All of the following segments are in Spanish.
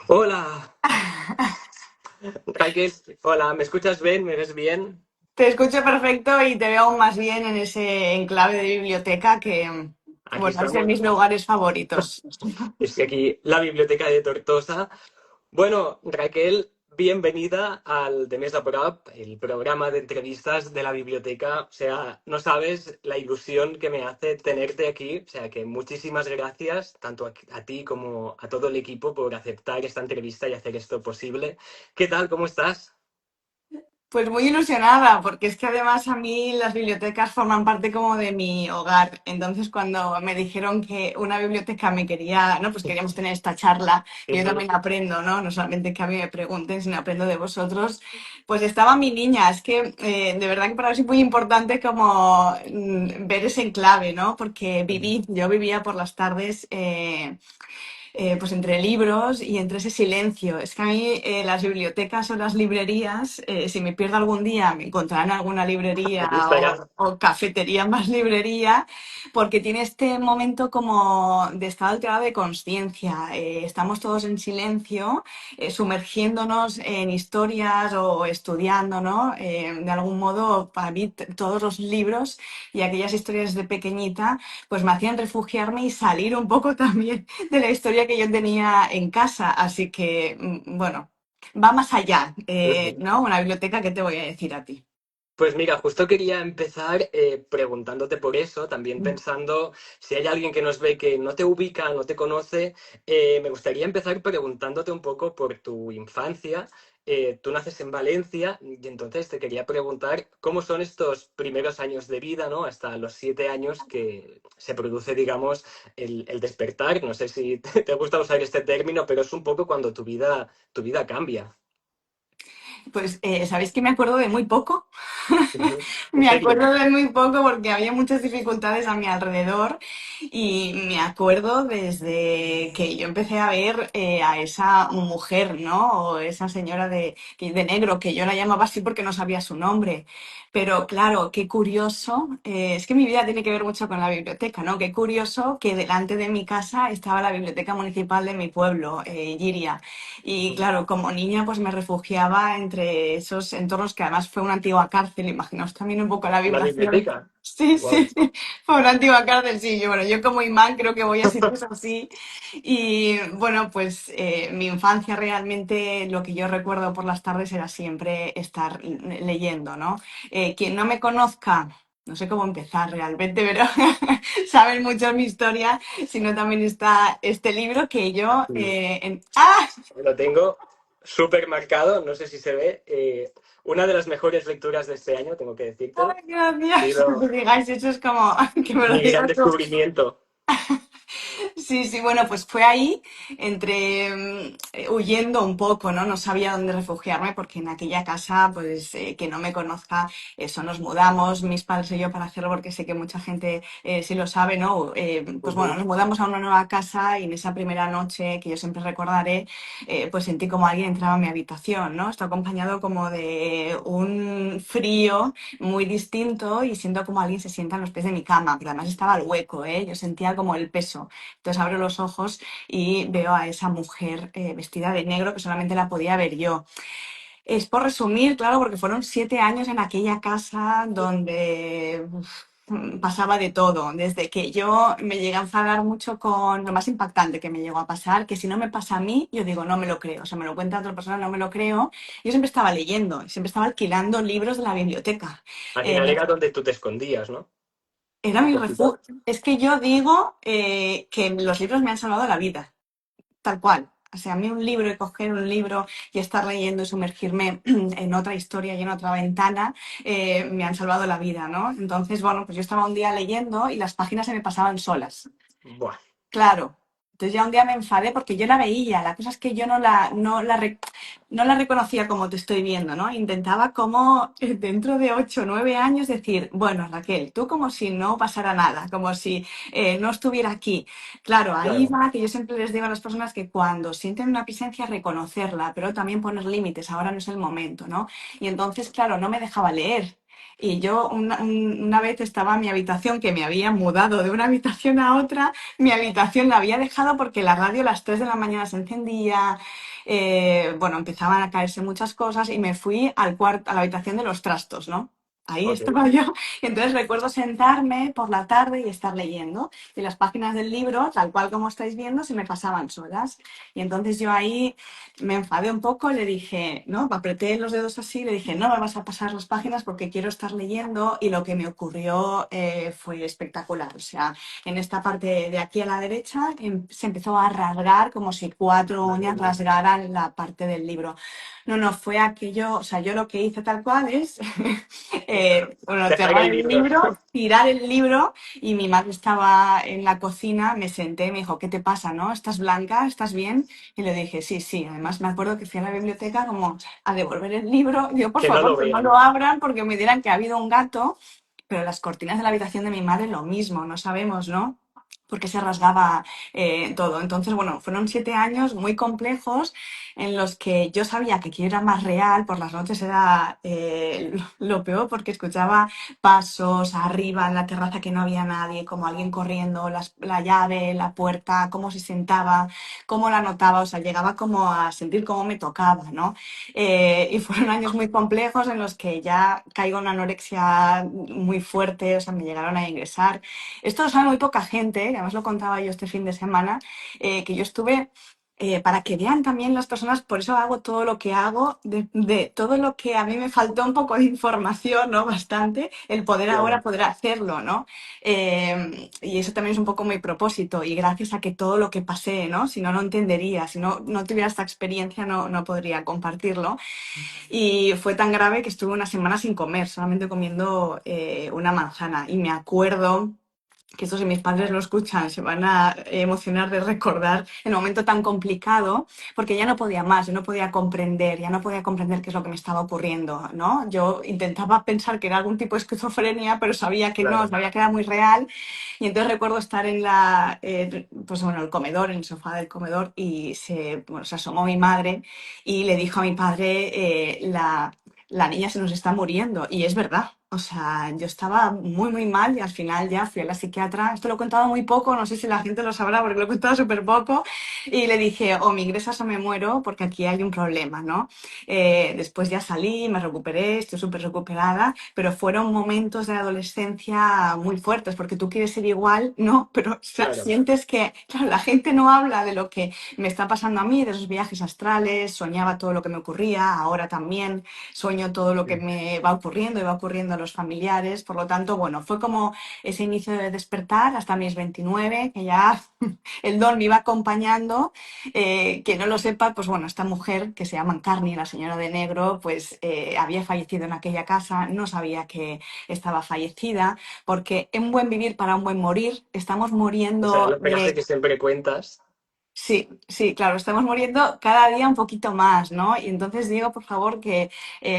Hola, Raquel. Hola, ¿me escuchas bien? ¿Me ves bien? Te escucho perfecto y te veo aún más bien en ese enclave de biblioteca que, Aquí bueno, es de estamos. mis lugares favoritos. Estoy aquí, la biblioteca de Tortosa. Bueno, Raquel, bienvenida al The Mesa Prop, el programa de entrevistas de la biblioteca. O sea, no sabes la ilusión que me hace tenerte aquí. O sea, que muchísimas gracias, tanto a ti como a todo el equipo, por aceptar esta entrevista y hacer esto posible. ¿Qué tal? ¿Cómo estás? Pues muy ilusionada, porque es que además a mí las bibliotecas forman parte como de mi hogar. Entonces, cuando me dijeron que una biblioteca me quería, no, pues queríamos tener esta charla, que yo Ujú. también aprendo, ¿no? No solamente que a mí me pregunten, sino aprendo de vosotros. Pues estaba mi niña. Es que de verdad que para mí es muy importante como ver ese enclave, ¿no? Porque yo vivía por las tardes. Pues entre libros y entre ese silencio. Es que a mí las bibliotecas o las librerías, si me pierdo algún día, me encontrarán en alguna librería Aquí estará o cafetería más librería, porque tiene este momento como de estado alterado de conciencia. Estamos todos en silencio, sumergiéndonos en historias o estudiando, ¿no? De algún modo, para mí, todos los libros y aquellas historias de pequeñita, pues me hacían refugiarme y salir un poco también de la historia que yo tenía en casa. Así que, bueno, va más allá, aquí. ¿no? Una biblioteca, ¿qué te voy a decir a ti? Pues mira, justo quería empezar preguntándote por eso, también pensando si hay alguien que nos ve que no te ubica, no te conoce, me gustaría empezar preguntándote un poco por tu infancia. Tú naces en Valencia y entonces te quería preguntar cómo son estos primeros años de vida, ¿no? Hasta los 7 años que se produce, digamos, el despertar. No sé si te gusta usar este término, pero es un poco cuando tu vida cambia. Pues, ¿sabéis que me acuerdo de muy poco? Ujú. ¿En Me serio? acuerdo de muy poco porque había muchas dificultades a mi alrededor y me acuerdo desde que yo empecé a ver a esa mujer, ¿no? O esa señora de negro, que yo la llamaba así porque no sabía su nombre. Pero claro, qué curioso, es que mi vida tiene que ver mucho con la biblioteca, ¿no? Qué curioso que delante de mi casa estaba la biblioteca municipal de mi pueblo, Giria. Y Ujú. claro, como niña pues me refugiaba entre esos entornos que además fue una antigua cárcel, imaginaos también un poco la ¿La vibración. biblioteca? Sí, Wow. sí, fue una antigua cárcel, sí, yo, bueno, yo como imán creo que voy a sitios así. Y bueno, pues mi infancia realmente lo que yo recuerdo por las tardes era siempre estar leyendo, ¿no? Quien no me conozca, no sé cómo empezar realmente, pero saben mucho mi historia, sino también está este libro que yo... ¡Ah! Lo tengo súper marcado, no sé si se ve. Una de las mejores lecturas de este año, tengo que decírtelo. Ay, Ha gracias. No sido me digáis, eso es como que me lo mi gran digas tú. descubrimiento. Sí, sí, bueno, pues fue ahí, entre huyendo un poco, ¿no? No sabía dónde refugiarme porque en aquella casa, pues que no me conozca, eso nos mudamos, mis padres y yo para hacerlo, porque sé que mucha gente sí lo sabe, ¿no? Pues bueno, Ujú. nos mudamos a una nueva casa y en esa primera noche, que yo siempre recordaré, pues sentí como alguien entraba a mi habitación, ¿no? Está acompañado como de un frío muy distinto y siento como alguien se sienta en los pies de mi cama, pero además estaba el hueco, ¿eh? Yo sentía como el peso. Entonces abro los ojos y veo a esa mujer vestida de negro que solamente la podía ver yo. Es por resumir, claro, porque fueron 7 años en aquella casa donde pasaba de todo, desde que yo me llegué a enfadar mucho con lo más impactante que me llegó a pasar, que si no me pasa a mí, yo digo, no me lo creo, o sea, me lo cuenta otra persona, no me lo creo. Yo siempre estaba leyendo, siempre estaba alquilando libros de la biblioteca. Al Eh, final era donde tú te escondías, ¿no? Era Un mi poquito. refugio. Es que yo digo que los libros me han salvado la vida. Tal cual. O sea, a mí un libro y coger un libro y estar leyendo y sumergirme en otra historia y en otra ventana me han salvado la vida, ¿no? Entonces, bueno, pues yo estaba un día leyendo y las páginas se me pasaban solas. Buah. Claro. Entonces ya un día me enfadé porque yo la veía. La cosa es que yo no la reconocía como te estoy viendo, ¿no? Intentaba como dentro de 8 o 9 años decir, bueno, Raquel, tú como si no pasara nada, como si no estuviera aquí. Claro, ahí Claro. va que yo siempre les digo a las personas que cuando sienten una presencia, reconocerla, pero también poner límites. Ahora no es el momento, ¿no? Y entonces, claro, no me dejaba leer. Y yo una vez estaba en mi habitación, que me había mudado de una habitación a otra, mi habitación la había dejado porque la radio a las 3 de la mañana se encendía, bueno, empezaban a caerse muchas cosas y me fui al cuarto, a la habitación de los trastos, ¿no? Ahí Ok, estaba yo. Y entonces recuerdo sentarme por la tarde y estar leyendo. Y las páginas del libro, tal cual como estáis viendo, se me pasaban solas. Y entonces yo ahí me enfadé un poco, le dije, ¿no? Apreté los dedos así, le dije, no me vas a pasar las páginas porque quiero estar leyendo. Y lo que me ocurrió fue espectacular. O sea, en esta parte de aquí a la derecha se empezó a rasgar como si cuatro madre uñas mía. rasgaran la parte del libro. No, no, fue aquello, o sea, yo lo que hice tal cual es, bueno, Dejar cerrar el el libro. libro, tirar el libro y mi madre estaba en la cocina, me senté, me dijo, ¿qué te pasa, no? ¿Estás blanca? ¿Estás bien? Y le dije, sí, sí. Además me acuerdo que fui a la biblioteca como a devolver el libro. Digo, por Que no lo favor, que no vean. lo abran porque me dirán que ha habido un gato. Pero las cortinas de la habitación de mi madre lo mismo, no sabemos, ¿no? Porque se rasgaba todo. Entonces, bueno, fueron 7 años muy complejos en los que yo sabía que aquello era más real, por las noches era lo peor porque escuchaba pasos arriba en la terraza que no había nadie, como alguien corriendo, la llave, la puerta, cómo se sentaba, cómo la notaba, o sea, llegaba como a sentir cómo me tocaba, ¿no? Y fueron años muy complejos en los que ya caigo en una anorexia muy fuerte, o sea, me llegaron a ingresar. Esto lo sabe muy poca gente, además lo contaba yo este fin de semana, que yo estuve para que vean también las personas, por eso hago todo lo que hago, de todo lo que a mí me faltó un poco de información, ¿no? Bastante, el poder ahora Claro. poder hacerlo, ¿no? Y eso también es un poco mi propósito, y gracias a que todo lo que pasé, ¿no? Si no, no entendería, si no, no tuviera esta experiencia, no, no podría compartirlo. Y fue tan grave que estuve una semana sin comer, solamente comiendo una manzana. Y me acuerdo que esto si mis padres lo escuchan se van a emocionar de recordar el momento tan complicado, porque ya no podía más, yo no podía comprender, ya no podía comprender qué es lo que me estaba ocurriendo, ¿no? Yo intentaba pensar que era algún tipo de esquizofrenia, pero sabía que no, Claro. sabía que era muy real. Y entonces recuerdo estar en pues bueno, el comedor, en el sofá del comedor, y bueno, se asomó mi madre y le dijo a mi padre, la niña se nos está muriendo. Y es verdad. O sea, yo estaba muy, muy mal y al final ya fui a la psiquiatra. Esto lo he contado muy poco, no sé si la gente lo sabrá porque lo he contado súper poco. Y le dije, o me ingresas o me muero porque aquí hay un problema, ¿no? Después ya salí, me recuperé, estoy súper recuperada, pero fueron momentos de adolescencia muy fuertes porque tú quieres ser igual, ¿no? Pero o sea, Claro. sientes que, claro, la gente no habla de lo que me está pasando a mí, de esos viajes astrales, soñaba todo lo que me ocurría, ahora también sueño todo lo que me va ocurriendo y va ocurriendo a los familiares. Por lo tanto, bueno, fue como ese inicio de despertar hasta mis 29, que ya el don me iba acompañando. Que no lo sepa, pues bueno, esta mujer que se llama Carni, la señora de negro, pues había fallecido en aquella casa, no sabía que estaba fallecida, porque en buen vivir para un buen morir, estamos Esa es muriendo. la frase que siempre cuentas. Sí, sí, claro, estamos muriendo cada día un poquito más, ¿no? Y entonces digo, por favor, que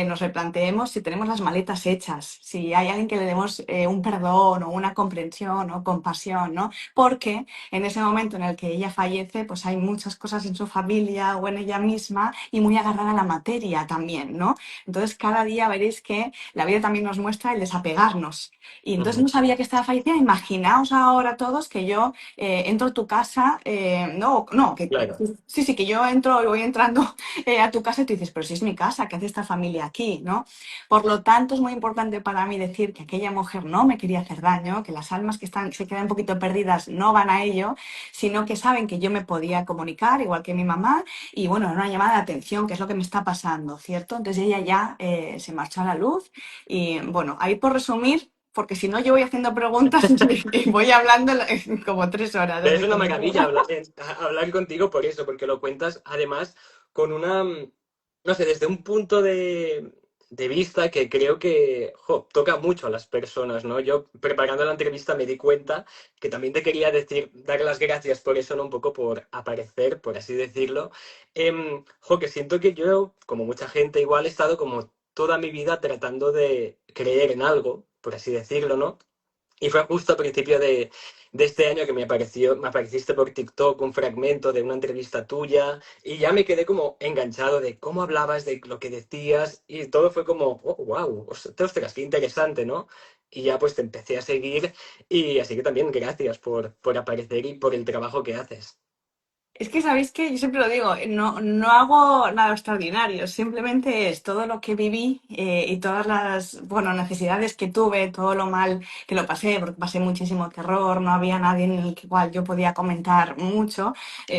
nos replanteemos si tenemos las maletas hechas, si hay alguien que le demos un perdón o una comprensión o compasión, ¿no? Porque en ese momento en el que ella fallece, pues hay muchas cosas en su familia o en ella misma y muy agarrada a la materia también, ¿no? Entonces cada día veréis que la vida también nos muestra el desapegarnos. Y entonces no Ujú. sabía que estaba fallecida. Imaginaos ahora todos que yo entro a tu casa, no, no, Claro. sí, sí, que yo entro y voy entrando a tu casa y tú dices, pero si es mi casa, ¿qué hace esta familia aquí? ¿No? Por lo tanto, es muy importante para mí decir que aquella mujer no me quería hacer daño, que las almas que se quedan un poquito perdidas no van a ello, sino que saben que yo me podía comunicar, igual que mi mamá, y bueno, era una llamada de atención, que es lo que me está pasando, ¿cierto? Entonces ella ya se marchó a la luz y bueno, ahí por resumir, porque si no yo voy haciendo preguntas y voy hablando como 3 horas, Pero es así una que maravilla hablar contigo por eso, porque lo cuentas además con una, no sé, desde un punto de vista que creo que toca mucho a las personas, ¿no? Yo preparando la entrevista me di cuenta que también te quería decir, dar las gracias por eso, ¿no? Un poco por aparecer, por así decirlo. Que siento que yo, como mucha gente igual, he estado como toda mi vida tratando de creer en algo, por así decirlo, ¿no? Y fue justo a principio de este año que me apareciste por TikTok un fragmento de una entrevista tuya y ya me quedé como enganchado de cómo hablabas, de lo que decías y todo fue como, oh, wow, ostras, qué interesante, ¿no? Y ya pues te empecé a seguir y así que también gracias por aparecer y por el trabajo que haces. Es que, ¿sabéis qué? Yo siempre lo digo, no hago nada extraordinario, simplemente es todo lo que viví y todas las, bueno, necesidades que tuve, todo lo mal que lo pasé, porque pasé muchísimo terror, no había nadie en el que cual yo podía comentar mucho,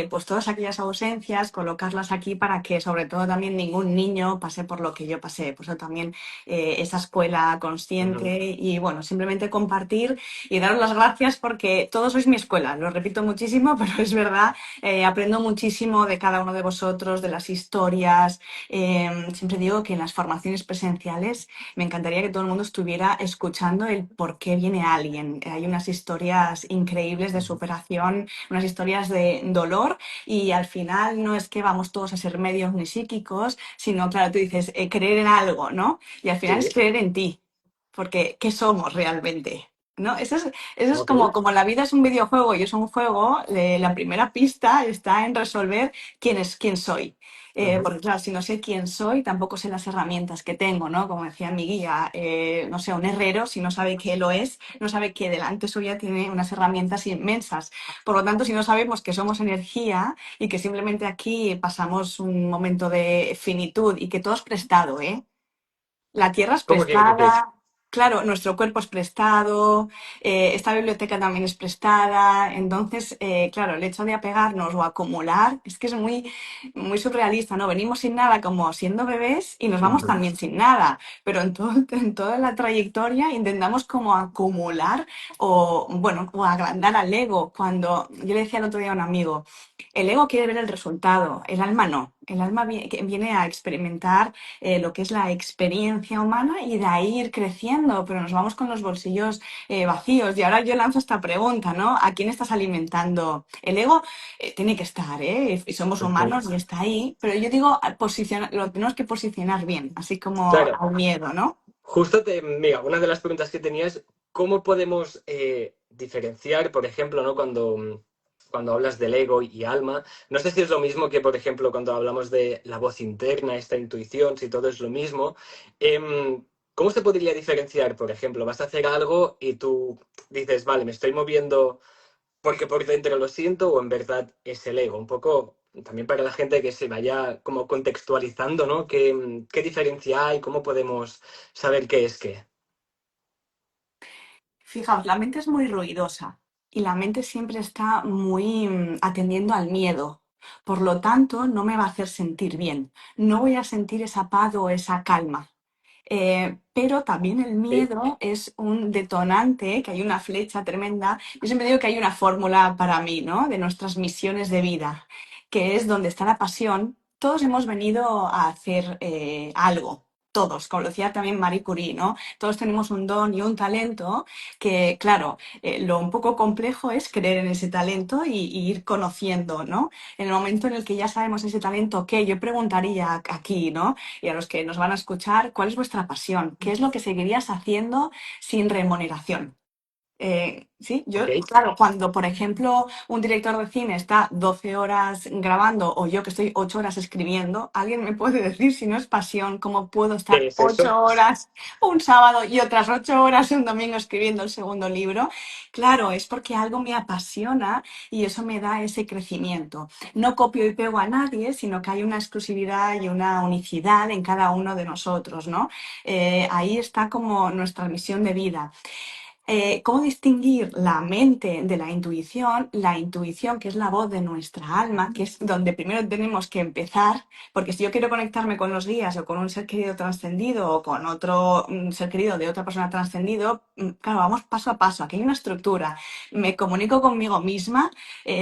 pues todas aquellas ausencias, colocarlas aquí para que sobre todo también ningún niño pase por lo que yo pasé. Por eso también esa escuela Ujú. consciente y bueno, simplemente compartir y daros las gracias porque todos sois mi escuela, lo repito muchísimo, pero es verdad aprendo muchísimo de cada uno de vosotros, de las historias. Siempre digo que en las formaciones presenciales me encantaría que todo el mundo estuviera escuchando el por qué viene alguien. Hay unas historias increíbles de Ujú. superación, unas historias de dolor y al final no es que vamos todos a ser medios ni psíquicos, sino, claro, tú dices, creer en algo, ¿no? Y al final es Sí, creer en ti, porque ¿qué somos realmente? ¿No? Eso es ok. como la vida es un videojuego y es un juego, la primera pista está en resolver quién soy. Ujú. Porque claro, si no sé quién soy, tampoco sé las herramientas que tengo, ¿no? Como decía mi guía, no sé, un herrero, si no sabe qué lo es, no sabe que delante suya tiene unas herramientas inmensas. Por lo tanto, si no sabemos que somos energía y que simplemente aquí pasamos un momento de finitud y que todo es prestado, ¿eh? La tierra es ¿Cómo que qué es? prestada, claro, nuestro cuerpo es prestado, esta biblioteca también es prestada, entonces, claro, el hecho de apegarnos o acumular es que es muy surrealista, ¿no? Venimos sin nada como siendo bebés y nos vamos Ujú. también sin nada, pero en toda la trayectoria intentamos como acumular o, bueno, o agrandar al ego. Cuando yo le decía el otro día a un amigo, el ego quiere ver el resultado, el alma no. El alma viene a experimentar lo que es la experiencia humana y de ahí ir creciendo, pero nos vamos con los bolsillos vacíos. Y ahora yo lanzo esta pregunta, ¿no? ¿A quién estás alimentando? El ego tiene que estar, ¿eh? Y somos Ujú. humanos y está ahí, pero yo digo, lo tenemos que posicionar bien, así como Claro. al miedo, ¿no? Mira, una de las preguntas que tenía es cómo podemos diferenciar, por ejemplo, ¿no? Cuando hablas del ego y alma, no sé si es lo mismo que, por ejemplo, cuando hablamos de la voz interna, esta intuición, si todo es lo mismo. ¿Cómo se podría diferenciar, por ejemplo, vas a hacer algo y tú dices, vale, me estoy moviendo porque por dentro lo siento o en verdad es el ego? Un poco también para la gente que se vaya como contextualizando, ¿no? ¿Qué diferencia hay? ¿Cómo podemos saber qué es qué? Fijaos, la mente es muy ruidosa y la mente siempre está muy atendiendo al miedo. Por lo tanto, no me va a hacer sentir bien. No voy a sentir esa paz o esa calma. Pero también el ¿Sí? miedo es un detonante, que hay una flecha tremenda. Yo siempre digo que hay una fórmula para mí, ¿no? De nuestras misiones de vida, que es donde está la pasión. Todos hemos venido a hacer algo. Todos, como lo decía también Marie Curie, ¿no? Todos tenemos un don y un talento que, claro, lo un poco complejo es creer en ese talento y ir conociendo, ¿no? En el momento en el que ya sabemos ese talento, ¿qué? Yo preguntaría aquí, ¿no? Y a los que nos van a escuchar, ¿cuál es vuestra pasión? ¿Qué es lo que seguirías haciendo sin remuneración? Sí, ¿Ok? yo, claro, cuando, por ejemplo, un director de cine está 12 horas grabando o yo que estoy 8 horas escribiendo, alguien me puede decir si no es pasión, cómo puedo estar ¿Qué es eso? 8 horas un sábado y otras 8 horas un domingo escribiendo el segundo libro. Claro, es porque algo me apasiona y eso me da ese crecimiento. No copio y pego a nadie, sino que hay una exclusividad y una unicidad en cada uno de nosotros, ¿no? Ahí está como nuestra misión de vida. ¿Cómo distinguir la mente de la intuición? La intuición, que es la voz de nuestra alma, que es donde primero tenemos que empezar, porque si yo quiero conectarme con los guías o con un ser querido trascendido o con otro ser querido de otra persona trascendido, claro, vamos paso a paso. Aquí hay una estructura. Me comunico conmigo misma,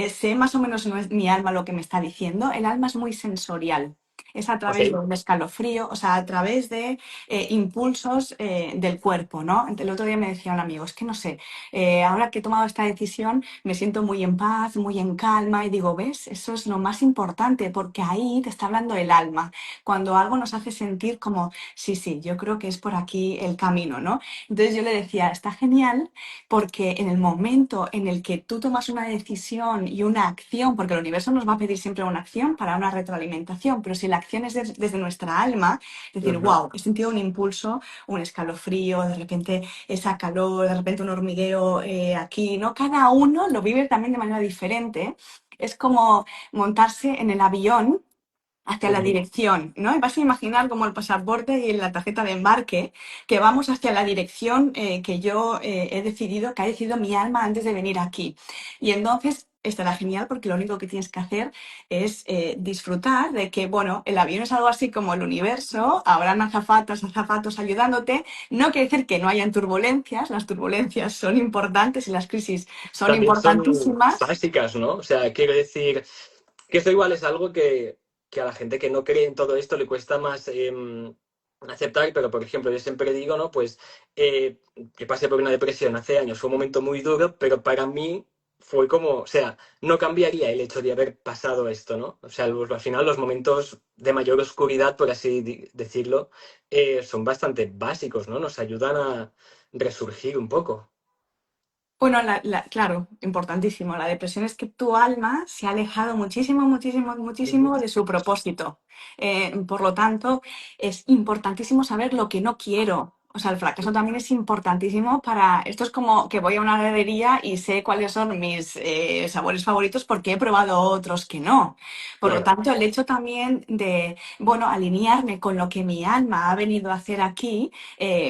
sé más o menos mi alma lo que me está diciendo. El alma es muy sensorial. es a Ok. través de un escalofrío, o sea, a través de impulsos del cuerpo, ¿no? El otro día me decía un amigo, es que no sé, ahora que he tomado esta decisión me siento muy en paz, muy en calma y digo, ¿ves? Eso es lo más importante porque ahí te está hablando el alma. Cuando algo nos hace sentir como, sí, sí, yo creo que es por aquí el camino, ¿no? Entonces yo le decía, está genial porque en el momento en el que tú tomas una decisión y una acción, porque el universo nos va a pedir siempre una acción para una retroalimentación, pero si la acción es desde nuestra alma, es decir, Ujú. wow, he sentido un impulso, un escalofrío, de repente esa calor, de repente un hormigueo aquí, ¿no? Cada uno lo vive también de manera diferente. Es como montarse en el avión hacia la Ujú. dirección, ¿no? Y vas a imaginar como el pasaporte y la tarjeta de embarque, que vamos hacia la dirección que yo he decidido, que ha decidido mi alma antes de venir aquí. Y entonces estará genial porque lo único que tienes que hacer es disfrutar de que, bueno, el avión es algo así como el universo, habrán azafatas, azafatos ayudándote. No quiere decir que no hayan turbulencias, las turbulencias son importantes y las crisis son También son importantísimas. básicas, ¿no? O sea, quiero decir que esto igual es algo que a la gente que no cree en todo esto le cuesta más aceptar, pero por ejemplo, yo siempre digo, ¿no? Pues que pasé por una depresión hace años, fue un momento muy duro, pero para mí fue como, o sea, no cambiaría el hecho de haber pasado esto, ¿no? O sea, al final los momentos de mayor oscuridad, por así decirlo, son bastante básicos, ¿no? Nos ayudan a resurgir un poco. Bueno, claro, importantísimo. La depresión es que tu alma se ha alejado muchísimo, muchísimo, Ujú. muchísimo de su propósito. Por lo tanto, es importantísimo saber lo que no quiero. O sea, el fracaso también es importantísimo para... Esto es como que voy a una heladería y sé cuáles son mis sabores favoritos porque he probado otros que no. Por lo Claro. tanto, el hecho también de, bueno, alinearme con lo que mi alma ha venido a hacer aquí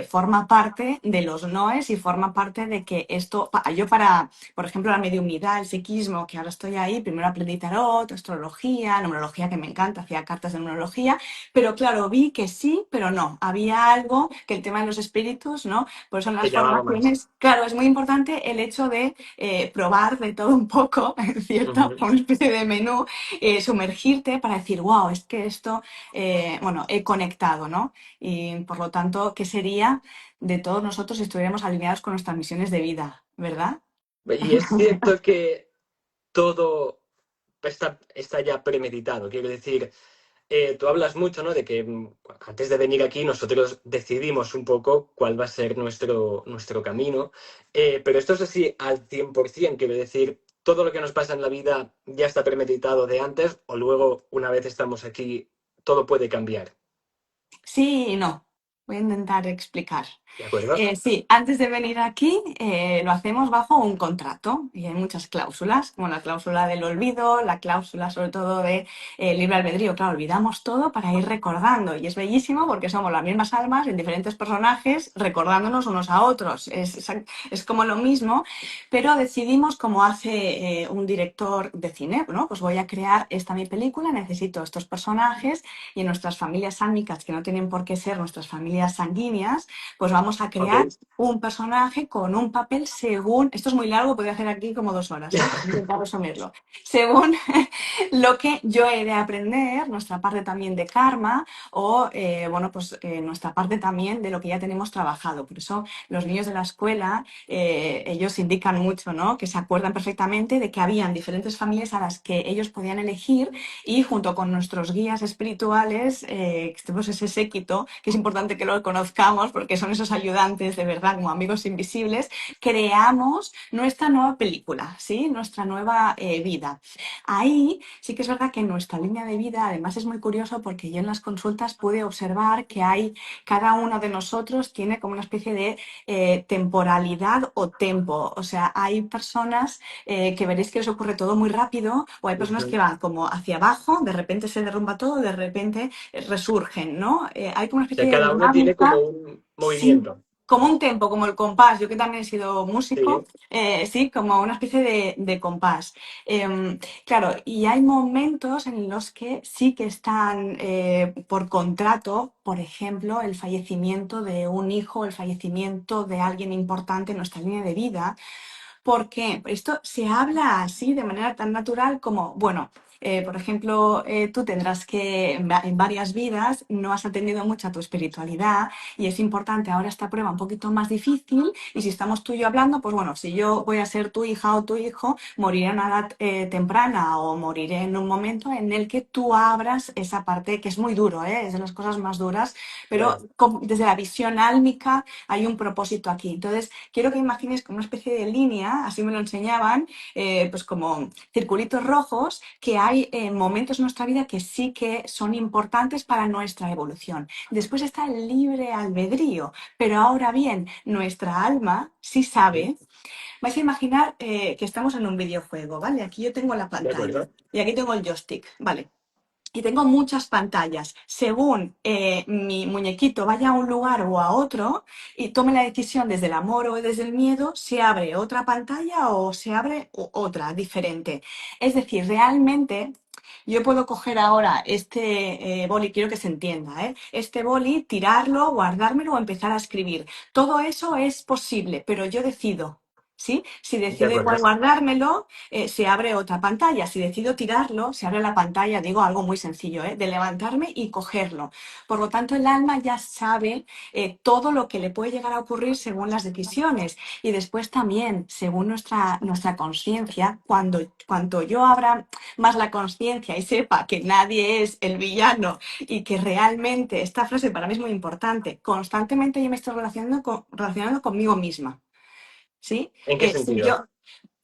forma parte de los noes y forma parte de que esto, yo para, por ejemplo, la mediunidad, el psiquismo, que ahora estoy ahí, primero aprendí tarot, astrología, numerología que me encanta, hacía cartas de numerología, pero claro, vi que sí, pero no, había algo que el tema de los espíritus, ¿no? Por eso en Te las llamaba más. formaciones, claro, es muy importante el hecho de probar de todo un poco, ¿cierto? Ujú. Una especie de menú, sumergirte para decir, wow, es que esto, bueno, he conectado, ¿no? Y por lo tanto, ¿qué sería de todos nosotros si estuviéramos alineados con nuestras misiones de vida, ¿verdad? Y es cierto que todo está ya premeditado. Quiero decir, tú hablas mucho, ¿no? De que antes de venir aquí nosotros decidimos un poco cuál va a ser nuestro camino. Pero esto es así al 100%. Quiero decir, todo lo que nos pasa en la vida ya está premeditado de antes o luego, una vez estamos aquí, todo puede cambiar. Sí y no. Voy a intentar explicar. ¿De acuerdo? Sí, antes de venir aquí lo hacemos bajo un contrato y hay muchas cláusulas, como la cláusula del olvido, la cláusula sobre todo de libre albedrío. Claro, olvidamos todo para ir recordando y es bellísimo porque somos las mismas almas en diferentes personajes recordándonos unos a otros. Es como lo mismo, pero decidimos, como hace un director de cine, ¿no? Pues voy a crear esta mi película, necesito estos personajes y en nuestras familias sálmicas, que no tienen por qué ser nuestras familias sanguíneas, pues vamos a Ok. crear un personaje con un papel según, esto es muy largo, podría hacer aquí como 2 horas, ¿eh? Pero voy a intentar resumirlo, según lo que yo he de aprender, nuestra parte también de karma o, bueno, pues nuestra parte también de lo que ya tenemos trabajado. Por eso los niños de la escuela, ellos indican mucho, ¿no? Que se acuerdan perfectamente de que habían diferentes familias a las que ellos podían elegir y junto con nuestros guías espirituales, que tenemos ese séquito, que es importante que lo conozcamos porque son esos ayudantes de verdad, como amigos invisibles, creamos nuestra nueva película, ¿sí? Nuestra nueva vida. Ahí sí que es verdad que en nuestra línea de vida, además es muy curioso porque yo en las consultas pude observar que hay, cada uno de nosotros tiene como una especie de temporalidad o tempo. O sea, hay personas que veréis que les ocurre todo muy rápido o hay personas que Ujú. van como hacia abajo, de repente se derrumba todo, de repente resurgen, ¿no? Hay como una O sea, especie de cada uno tiene como dinámica, un sí, movimiento. como un tempo, como el compás. Yo que también he sido músico, Sí. sí, como una especie de compás. Claro, y hay momentos en los que sí que están por contrato, por ejemplo, el fallecimiento de un hijo, el fallecimiento de alguien importante en nuestra línea de vida, porque esto se habla así de manera tan natural como, bueno, Por ejemplo, tú tendrás que, en varias vidas, no has atendido mucho a tu espiritualidad y es importante ahora esta prueba un poquito más difícil y si estamos tú y yo hablando, pues bueno, si yo voy a ser tu hija o tu hijo, moriré a una edad temprana o moriré en un momento en el que tú abras esa parte que es muy duro, es de las cosas más duras, pero Claro, desde la visión álmica hay un propósito aquí. Entonces, quiero que imagines como una especie de línea, así me lo enseñaban, pues como circulitos rojos, que hay momentos en nuestra vida que sí que son importantes para nuestra evolución. Después está el libre albedrío, pero ahora bien, nuestra alma sí ujú, sabe. Vais a imaginar que estamos en un videojuego, ¿vale? Aquí yo tengo la de pantalla acuerdo, y aquí tengo el joystick, ¿vale? Y tengo muchas pantallas. Según mi muñequito vaya a un lugar o a otro y tome la decisión desde el amor o desde el miedo, se abre otra pantalla o se abre otra diferente. Es decir, realmente yo puedo coger ahora este boli, quiero que se entienda, ¿eh? Este boli, tirarlo, guardármelo o empezar a escribir. Todo eso es posible, pero yo decido. ¿Sí? Si de decido acuerdo. igual guardármelo, se abre otra pantalla. Si decido tirarlo, se abre la pantalla, digo algo muy sencillo, de levantarme y cogerlo. Por lo tanto, el alma ya sabe todo lo que le puede llegar a ocurrir según las decisiones. Y después también, según nuestra conciencia, cuando yo abra más la conciencia y sepa que nadie es el villano y que realmente, esta frase para mí es muy importante, constantemente yo me estoy relacionando conmigo misma. ¿Sí? ¿En qué Si sentido? yo,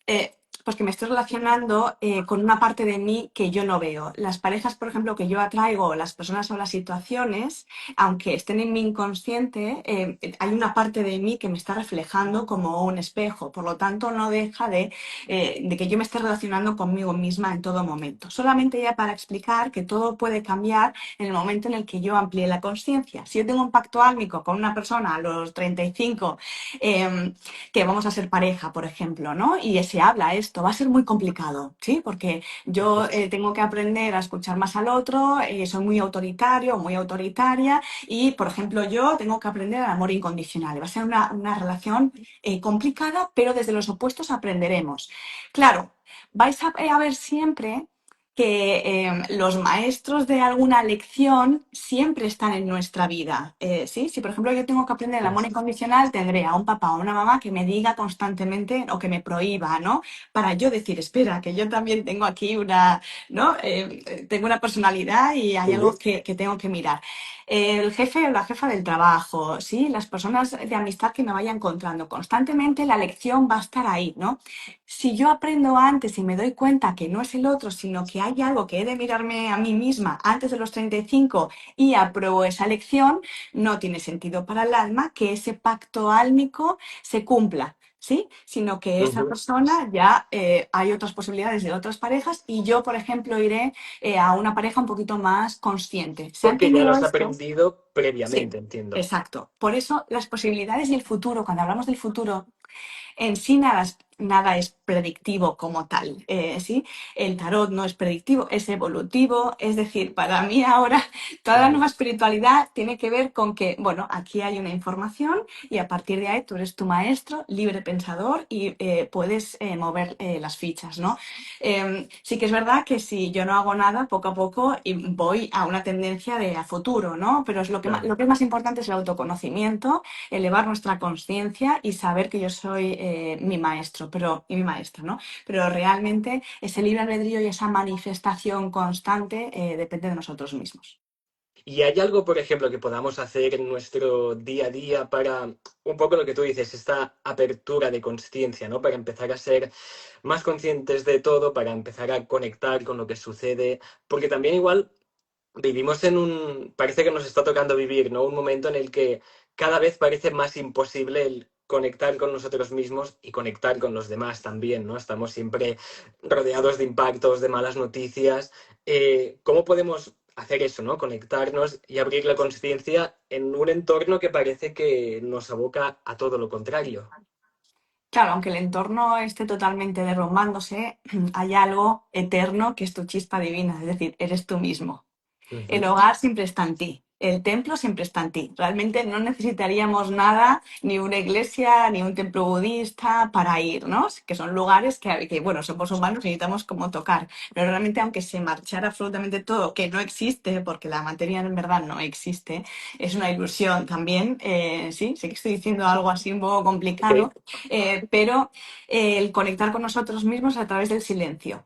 eh, pues que me estoy relacionando con una parte de mí que yo no veo. Las parejas, por ejemplo, que yo atraigo, las personas o las situaciones, aunque estén en mi inconsciente, hay una parte de mí que me está reflejando como un espejo. Por lo tanto, no deja de que yo me esté relacionando conmigo misma en todo momento. Solamente ya para explicar que todo puede cambiar en el momento en el que yo amplíe la conciencia. Si yo tengo un pacto álmico con una persona a los 35, eh, que vamos a ser pareja, por ejemplo, ¿no? Y se habla esto, va a ser muy complicado, ¿sí? Porque yo tengo que aprender a escuchar más al otro, soy muy autoritario, muy autoritaria y, por ejemplo, yo tengo que aprender al amor incondicional. Va a ser una relación complicada, pero desde los opuestos aprenderemos. Claro, vais a ver siempre que los maestros de alguna lección siempre están en nuestra vida. ¿Sí? Si, por ejemplo, yo tengo que aprender el amor incondicional, tendré a un papá o una mamá que me diga constantemente o que me prohíba, ¿no? Para yo decir, espera, que yo también tengo aquí ¿no? Tengo una personalidad y hay algo Sí, que tengo que mirar. El jefe o la jefa del trabajo, ¿sí? Las personas de amistad que me vaya encontrando constantemente, la lección va a estar ahí, ¿no? Si yo aprendo antes y me doy cuenta que no es el otro, sino que hay algo que he de mirarme a mí misma antes de los 35 y apruebo esa lección, no tiene sentido para el alma que ese pacto álmico se cumpla. ¿Sí? Sino que esa ujú. persona ya hay otras posibilidades de otras parejas y yo, por ejemplo, iré a una pareja un poquito más consciente. ¿Se ha Porque ya lo entendido has esto? aprendido Sí, previamente, entiendo. exacto. Por eso las posibilidades y el futuro, cuando hablamos del futuro, en sí nada es predictivo como tal, ¿sí? El tarot no es predictivo, es evolutivo. Es decir, para mí ahora toda la Ujú. nueva espiritualidad tiene que ver con que, bueno, aquí hay una información y a partir de ahí tú eres tu maestro, libre pensador y puedes mover las fichas, ¿no? Sí que es verdad que si yo no hago nada, poco a poco y voy a una tendencia de a futuro, ¿no? Pero es Claro. lo que es más importante es el autoconocimiento, elevar nuestra conciencia y saber que yo soy mi maestro y mi maestra, ¿no? Pero realmente ese libre albedrío y esa manifestación constante depende de nosotros mismos. ¿Y hay algo, por ejemplo, que podamos hacer en nuestro día a día para un poco lo que tú dices, esta apertura de conciencia, ¿no? Para empezar a ser más conscientes de todo, para empezar a conectar con lo que sucede, porque también igual vivimos en parece que nos está tocando vivir, ¿no? Un momento en el que cada vez parece más imposible el conectar con nosotros mismos y conectar con los demás también, ¿no? Estamos siempre rodeados de impactos, de malas noticias. ¿Cómo podemos hacer eso, ¿no? Conectarnos y abrir la conciencia en un entorno que parece que nos aboca a todo lo contrario? Claro, aunque el entorno esté totalmente derrumbándose, hay algo eterno que es tu chispa divina, es decir, eres tú mismo. El Ujú. hogar siempre está en ti. el templo siempre está en ti. Realmente no necesitaríamos nada, ni una iglesia, ni un templo budista para ir, ¿no? Que son lugares que, bueno, somos humanos y necesitamos como tocar. Pero realmente, aunque se marchara absolutamente todo, que no existe, porque la materia en verdad no existe, es una ilusión también. Sí, sé que estoy diciendo algo así un poco complicado, Ok, pero el conectar con nosotros mismos a través del silencio.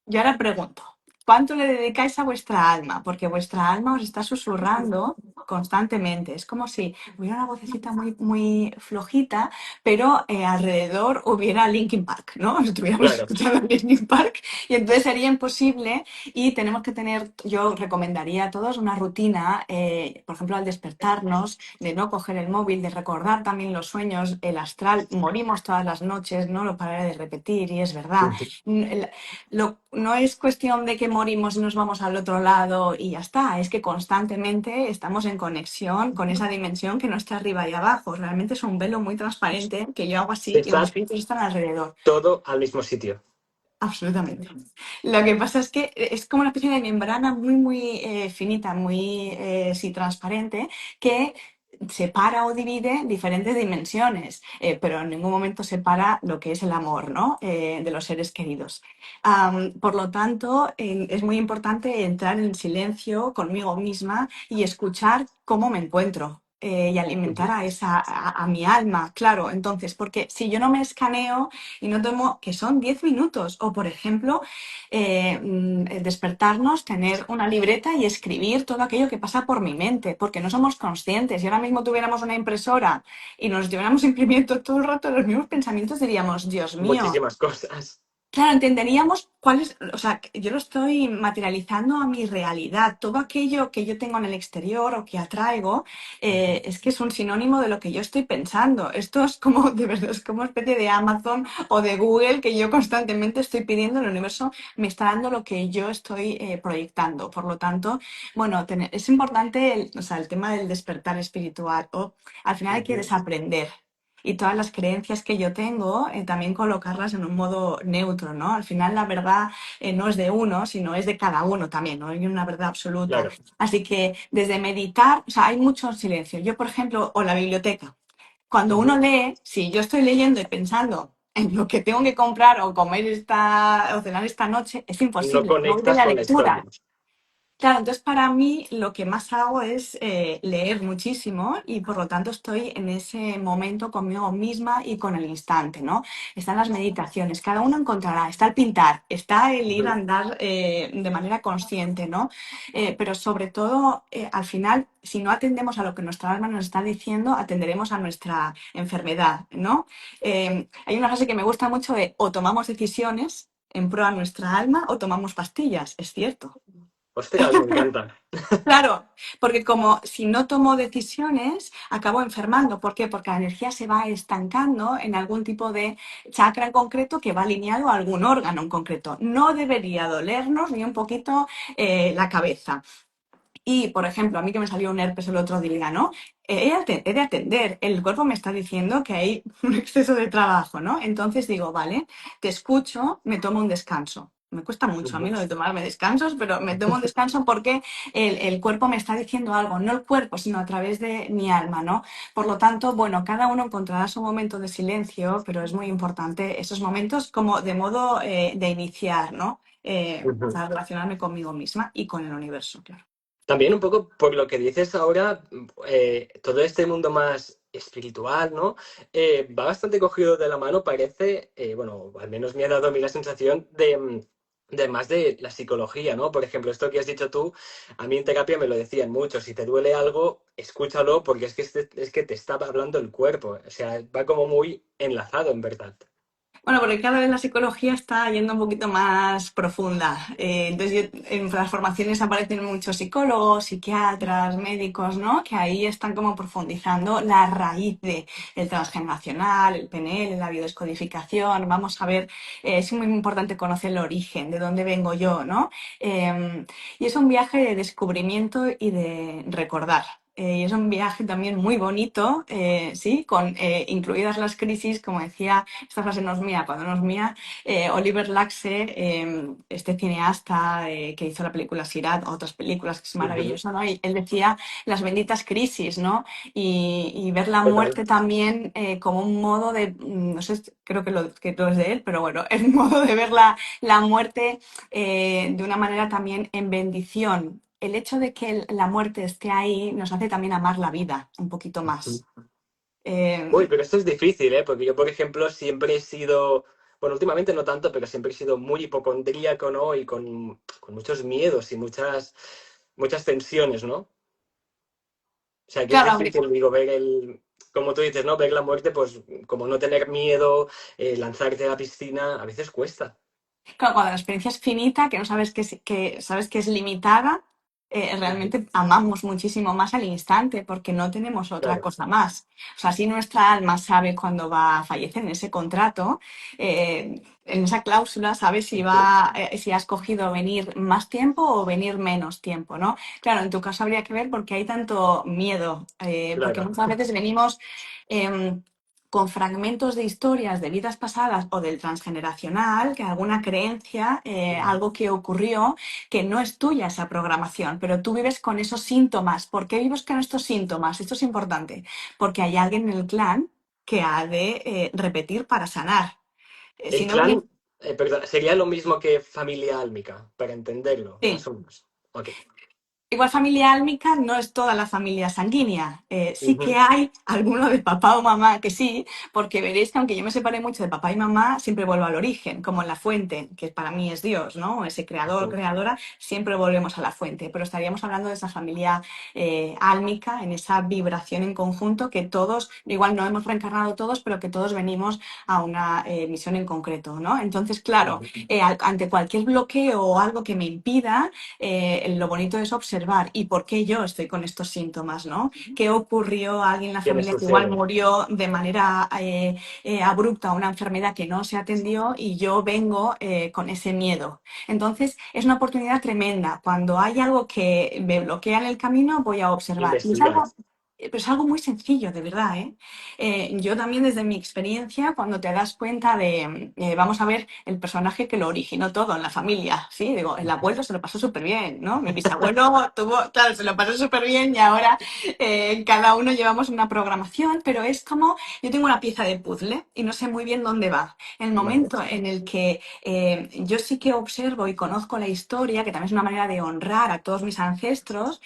Yo ahora pregunto, ¿cuánto le dedicáis a vuestra alma? Porque vuestra alma os está susurrando constantemente. Es como si hubiera una vocecita muy, muy flojita, pero alrededor hubiera Linkin Park, ¿no? Estuviéramos claro. escuchando Linkin Park y entonces sería imposible y tenemos que tener, yo recomendaría a todos una rutina, por ejemplo, al despertarnos, de no coger el móvil, de recordar también los sueños, el astral, morimos todas las noches, no lo pararé de repetir y es verdad. No es cuestión de que morimos y nos vamos al otro lado y ya está, es que constantemente estamos en conexión con esa dimensión que no está arriba y abajo. Realmente es un velo muy transparente que yo hago así y los Está espíritus están alrededor. todo al mismo sitio. Absolutamente. Lo que pasa es que es como una especie de membrana muy, muy finita, muy sí, transparente, que separa o divide diferentes dimensiones, pero en ningún momento separa lo que es el amor, ¿no? De los seres queridos. Por lo tanto, es muy importante entrar en silencio conmigo misma y escuchar cómo me encuentro. Y alimentar Ujú. a mi alma, claro. Entonces, porque si yo no me escaneo, y no tomo, que son 10 minutos. O, por ejemplo, despertarnos, tener una libreta y escribir todo aquello que pasa por mi mente, porque no somos conscientes. Si ahora mismo tuviéramos una impresora y nos estuviéramos imprimiendo todo el rato los mismos pensamientos, diríamos, Dios mío, Muchísimas cosas. claro, entenderíamos cuál es, o sea, yo lo estoy materializando a mi realidad. Todo aquello que yo tengo en el exterior o que atraigo, Ujú. es que es un sinónimo de lo que yo estoy pensando. Esto es como, de verdad, es como una especie de Amazon o de Google que yo constantemente estoy pidiendo. El universo me está dando lo que yo estoy proyectando. Por lo tanto, bueno, es importante o sea, el tema del despertar espiritual. O al final hay que Ujú. desaprender y todas las creencias que yo tengo, también colocarlas en un modo neutro, ¿no? Al final la verdad no es de uno, sino es de cada uno también, no hay una verdad absoluta. Claro. Así que desde meditar, o sea, hay mucho silencio. Yo, por ejemplo, o la biblioteca, cuando uno Ujú. lee, si yo estoy leyendo y pensando en lo que tengo que comprar o comer o cenar esta noche, es No imposible, no voy de conectas la con la historia. lectura. Claro, entonces para mí lo que más hago es leer muchísimo y por lo tanto estoy en ese momento conmigo misma y con el instante, ¿no? Están las meditaciones, cada uno encontrará, está el pintar, está el ir a Ujú. andar de manera consciente, ¿no? Pero sobre todo, al final, si no atendemos a lo que nuestra alma nos está diciendo, atenderemos a nuestra enfermedad, ¿no? Hay una frase que me gusta mucho de o tomamos decisiones en pro a nuestra alma o tomamos pastillas, es cierto. Ostras, me encanta. Claro, porque como si no tomo decisiones, acabo enfermando. ¿Por qué? Porque la energía se va estancando en algún tipo de chakra en concreto que va alineado a algún órgano en concreto. No debería dolernos ni un poquito la cabeza. Y, por ejemplo, a mí que me salió un herpes el otro día, ¿no? He de atender, el cuerpo me está diciendo que hay un exceso de trabajo, ¿no? Entonces digo, vale, te escucho, me tomo un descanso. Me cuesta mucho a mí Ujú. lo de tomarme descansos, pero me tomo un descanso porque el cuerpo me está diciendo algo, no el cuerpo, sino a través de mi alma, ¿no? Por lo tanto, bueno, cada uno encontrará su momento de silencio, pero es muy importante esos momentos como de modo de iniciar, ¿no? Ujú. Para relacionarme conmigo misma y con el universo, claro. También un poco por lo que dices ahora, todo este mundo más espiritual, ¿no? Va bastante cogido de la mano, parece, bueno, al menos me ha dado a mí la sensación de más de la psicología, ¿no? Por ejemplo, esto que has dicho tú, a mí en terapia me lo decían mucho, si te duele algo, escúchalo porque es que te está hablando el cuerpo, o sea, va como muy enlazado en verdad. Bueno, porque cada vez la psicología está yendo un poquito más profunda. Entonces, en las formaciones aparecen muchos psicólogos, psiquiatras, médicos, ¿no? Que ahí están como profundizando la raíz del transgeneracional, el PNL, la biodescodificación. Vamos a ver, es muy importante conocer el origen, de dónde vengo yo, ¿no? Y es un viaje de descubrimiento y de recordar. y es un viaje también muy bonito, sí, con incluidas las crisis, como decía, esta frase no es mía, cuando no es mía, Oliver Laxe, este cineasta que hizo la película Sirat, otras películas que es Ujú. maravilloso, ¿no? Y él decía las benditas crisis, ¿no? Y ver la Total. muerte también como un modo de, no sé, creo que todo es de él, pero bueno, es un modo de ver la muerte de una manera también en bendición. El hecho de que la muerte esté ahí nos hace también amar la vida un poquito Ujú. más. Uy, Eh, pero esto es difícil, ¿eh? Porque yo, por ejemplo, siempre he sido, bueno, últimamente no tanto, pero siempre he sido muy hipocondríaco, ¿no? Y con muchos miedos y muchas tensiones, ¿no? O sea, que es claro, habría- difícil, digo, como tú dices, ¿no? Ver la muerte, pues como no tener miedo, lanzarte a la piscina, a veces cuesta. Claro, cuando la experiencia es finita, que no sabes que sabes que es limitada, Ujú. realmente amamos muchísimo más al instante porque no tenemos otra Claro. cosa más. O sea, si nuestra alma sabe cuándo va a fallecer en ese contrato, en esa cláusula, sabe Ujú. si has cogido venir más tiempo o venir menos tiempo, ¿no? Claro, en tu caso habría que ver por qué hay tanto miedo, porque Claro. muchas veces venimos con fragmentos de historias de vidas pasadas o del transgeneracional, que alguna creencia, Ujú. algo que ocurrió, que no es tuya esa programación, pero tú vives con esos síntomas. ¿Por qué vives con estos síntomas? Esto es importante, porque hay alguien en el clan que ha de repetir para sanar. Si El no viene... clan, perdón, sería lo mismo que familia álmica, para entenderlo, más Sí. o menos. Ok. Igual familia álmica no es toda la familia sanguínea. Sí que Ujú. hay alguno de papá o mamá que sí, porque veréis que aunque yo me separé mucho de papá y mamá, siempre vuelvo al origen, como en la fuente, que para mí es Dios, ¿no? Ese creador, Ujú. creadora, siempre volvemos a la fuente. Pero estaríamos hablando de esa familia álmica, en esa vibración en conjunto que todos, igual no hemos reencarnado todos, pero que todos venimos a una misión en concreto, ¿no? Entonces, claro, Ujú. ante cualquier bloqueo o algo que me impida, lo bonito es observar y por qué yo estoy con estos síntomas, ¿no? ¿Qué ocurrió a alguien en la ¿Qué me familia que igual sucede? murió de manera abrupta, una enfermedad que no se atendió y yo vengo con ese miedo? Entonces, es una oportunidad tremenda. Cuando hay algo que me bloquea en el camino, voy a observar. Y es Investigar. algo... Pero es algo muy sencillo, de verdad, ¿eh? Yo también desde mi experiencia, cuando te das cuenta de, vamos a ver, el personaje que lo originó todo en la familia, ¿sí? Digo, el abuelo se lo pasó súper bien, ¿no? Mi bisabuelo tuvo, claro, se lo pasó súper bien y ahora cada uno llevamos una programación, pero es como, yo tengo una pieza de puzzle y no sé muy bien dónde va. El Vale. momento en el que yo sí que observo y conozco la historia, que también es una manera de honrar a todos mis ancestros,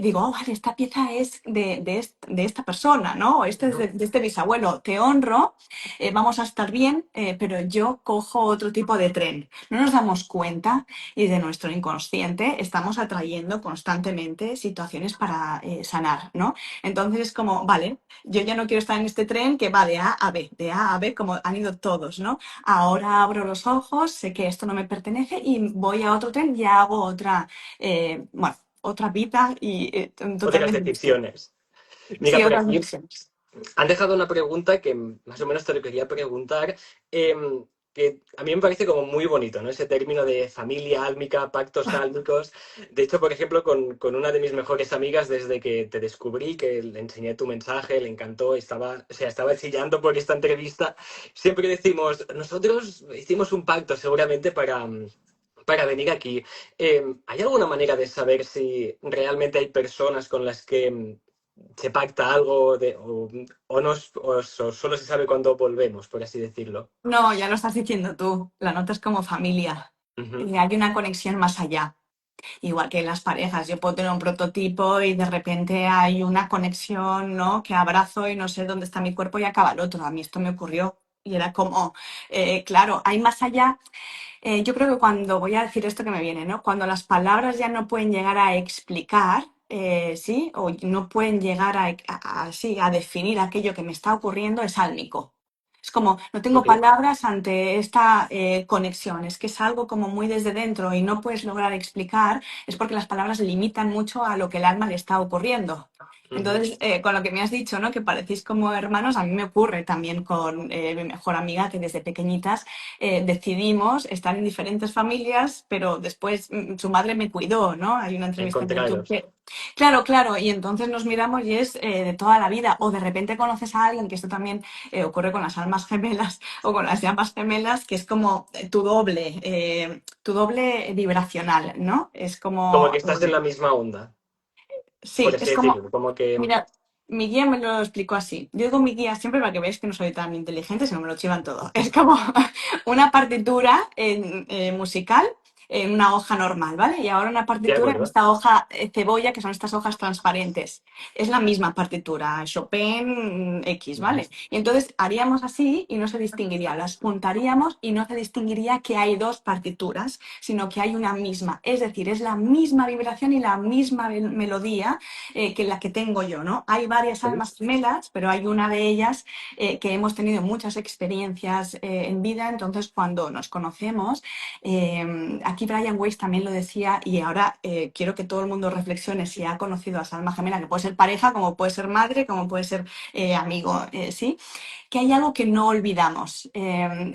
digo, oh, vale, esta pieza es de esta persona, ¿no? O este es Ujú. de este bisabuelo, te honro, vamos a estar bien, pero yo cojo otro tipo de tren. No nos damos cuenta y de nuestro inconsciente estamos atrayendo constantemente situaciones para sanar, ¿no? Entonces es como, vale, yo ya no quiero estar en este tren que va de A a B, de A a B, como han ido todos, ¿no? Ahora abro los ojos, sé que esto no me pertenece y voy a otro tren y hago otra, bueno, otra vida y Otras totalmente distinta. decisiones. Mira, Sí, por otras aquí decisiones. han dejado una pregunta que más o menos te lo quería preguntar, que a mí me parece como muy bonito, ¿no? Ese término de familia álmica, pactos álmicos. De hecho, por ejemplo, con una de mis mejores amigas, desde que te descubrí, que le enseñé tu mensaje, le encantó, estaba chillando por esta entrevista, siempre decimos, nosotros hicimos un pacto seguramente para venir aquí. ¿Hay alguna manera de saber si realmente hay personas con las que se pacta algo o no, o solo se sabe cuando volvemos, por así decirlo? No, ya lo estás diciendo tú, la notas como familia. Ujú. Hay una conexión más allá. Igual que en las parejas, yo puedo tener un prototipo y de repente hay una conexión, ¿no? Que abrazo y no sé dónde está mi cuerpo y acaba el otro. A mí esto me ocurrió y era como, claro, hay más allá. Yo creo que cuando voy a decir esto que me viene, ¿no? Cuando las palabras ya no pueden llegar a explicar, ¿sí? O no pueden llegar sí, a definir aquello que me está ocurriendo, es álmico. Es como, no tengo Ok. palabras ante esta conexión, es que es algo como muy desde dentro y no puedes lograr explicar, es porque las palabras limitan mucho a lo que el alma le está ocurriendo. Ujú. Entonces, con lo que me has dicho, ¿no? Que parecéis como hermanos, a mí me ocurre también con mi mejor amiga, que desde pequeñitas decidimos estar en diferentes familias, pero después su madre me cuidó, ¿no? Hay una entrevista en YouTube Encontraros. Claro, claro, y entonces nos miramos y es de toda la vida. O de repente conoces a alguien, que esto también ocurre con las almas gemelas o con las llamas gemelas, que es como tu doble vibracional, ¿no? Es Como como, que estás en la misma onda, por sí, así es como, decirlo. Como que. mira, mi guía me lo explicó así. Yo digo mi guía siempre para que veáis que no soy tan inteligente, sino me lo chivan todo. Es como una partitura musical en una hoja normal, ¿vale? Y ahora una ¿De partitura en acuerdo? esta hoja cebolla, que son estas hojas transparentes. Es la misma partitura, Chopin X, Ujú. ¿vale? Y entonces haríamos así y no se distinguiría. Las juntaríamos y no se distinguiría que hay dos partituras, sino que hay una misma. Es decir, es la misma vibración y la misma melodía que la que tengo yo, ¿no? Hay varias Sí. almas gemelas, pero hay una de ellas que hemos tenido muchas experiencias en vida, entonces cuando nos conocemos, aquí Brian Weiss también lo decía y ahora quiero que todo el mundo reflexione si ha conocido a esa alma gemela, que puede ser pareja, como puede ser madre, como puede ser amigo, ¿sí? Que hay algo que no olvidamos,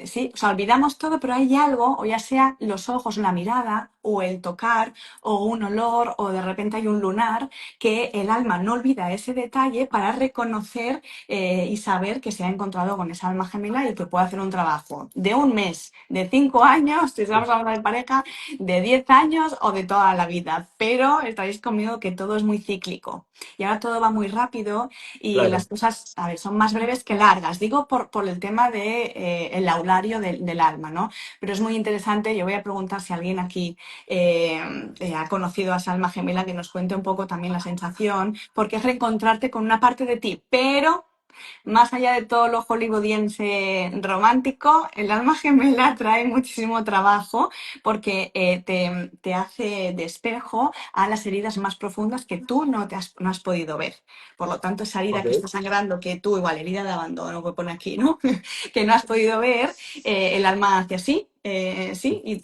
¿sí? O sea, olvidamos todo, pero hay algo, o ya sea los ojos, la mirada, o el tocar, o un olor, o de repente hay un lunar, que el alma no olvida ese detalle para reconocer y saber que se ha encontrado con esa alma gemela y que puede hacer un trabajo de un mes, de 5 años, si estamos hablando de pareja, de 10 años o de toda la vida. Pero estaréis conmigo que todo es muy cíclico y ahora todo va muy rápido y las Claro. cosas, a ver, son más breves que largas. Digo por el tema de, el aulario del alma, ¿no? Pero es muy interesante. Yo voy a preguntar si alguien aquí ha conocido a esa alma gemela, que nos cuente un poco también la sensación, porque es reencontrarte con una parte de ti, pero más allá de todo lo hollywoodiense romántico, el alma gemela trae muchísimo trabajo porque te hace de espejo a las heridas más profundas que tú no has podido ver. Por lo tanto, esa herida Ok. que está sangrando, que tú, igual herida de abandono, que pone aquí, ¿no? Que no has podido ver, el alma hace así, sí, y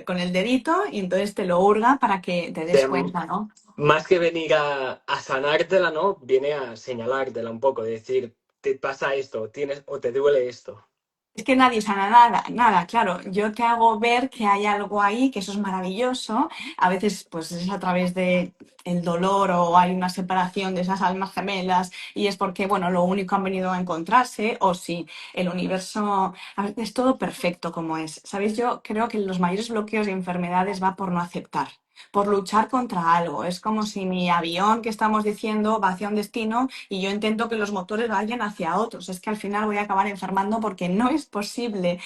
con el dedito, y entonces te lo hurga para que te O des sea, cuenta, ¿no? más que venir a sanártela, ¿no? Viene a señalártela un poco, decir, te pasa esto, tienes, o te duele esto. Es que nadie sana nada, nada, claro. Yo te hago ver que hay algo ahí, que eso es maravilloso. A veces, pues es a través de el dolor o hay una separación de esas almas gemelas y es porque, bueno, lo único han venido a encontrarse o si el universo, a veces es todo perfecto como es. ¿Sabéis? Yo creo que los mayores bloqueos y enfermedades va por no aceptar, por luchar contra algo. Es como si mi avión que estamos diciendo va hacia un destino y yo intento que los motores vayan hacia otros. Es que al final voy a acabar enfermando porque no es posible,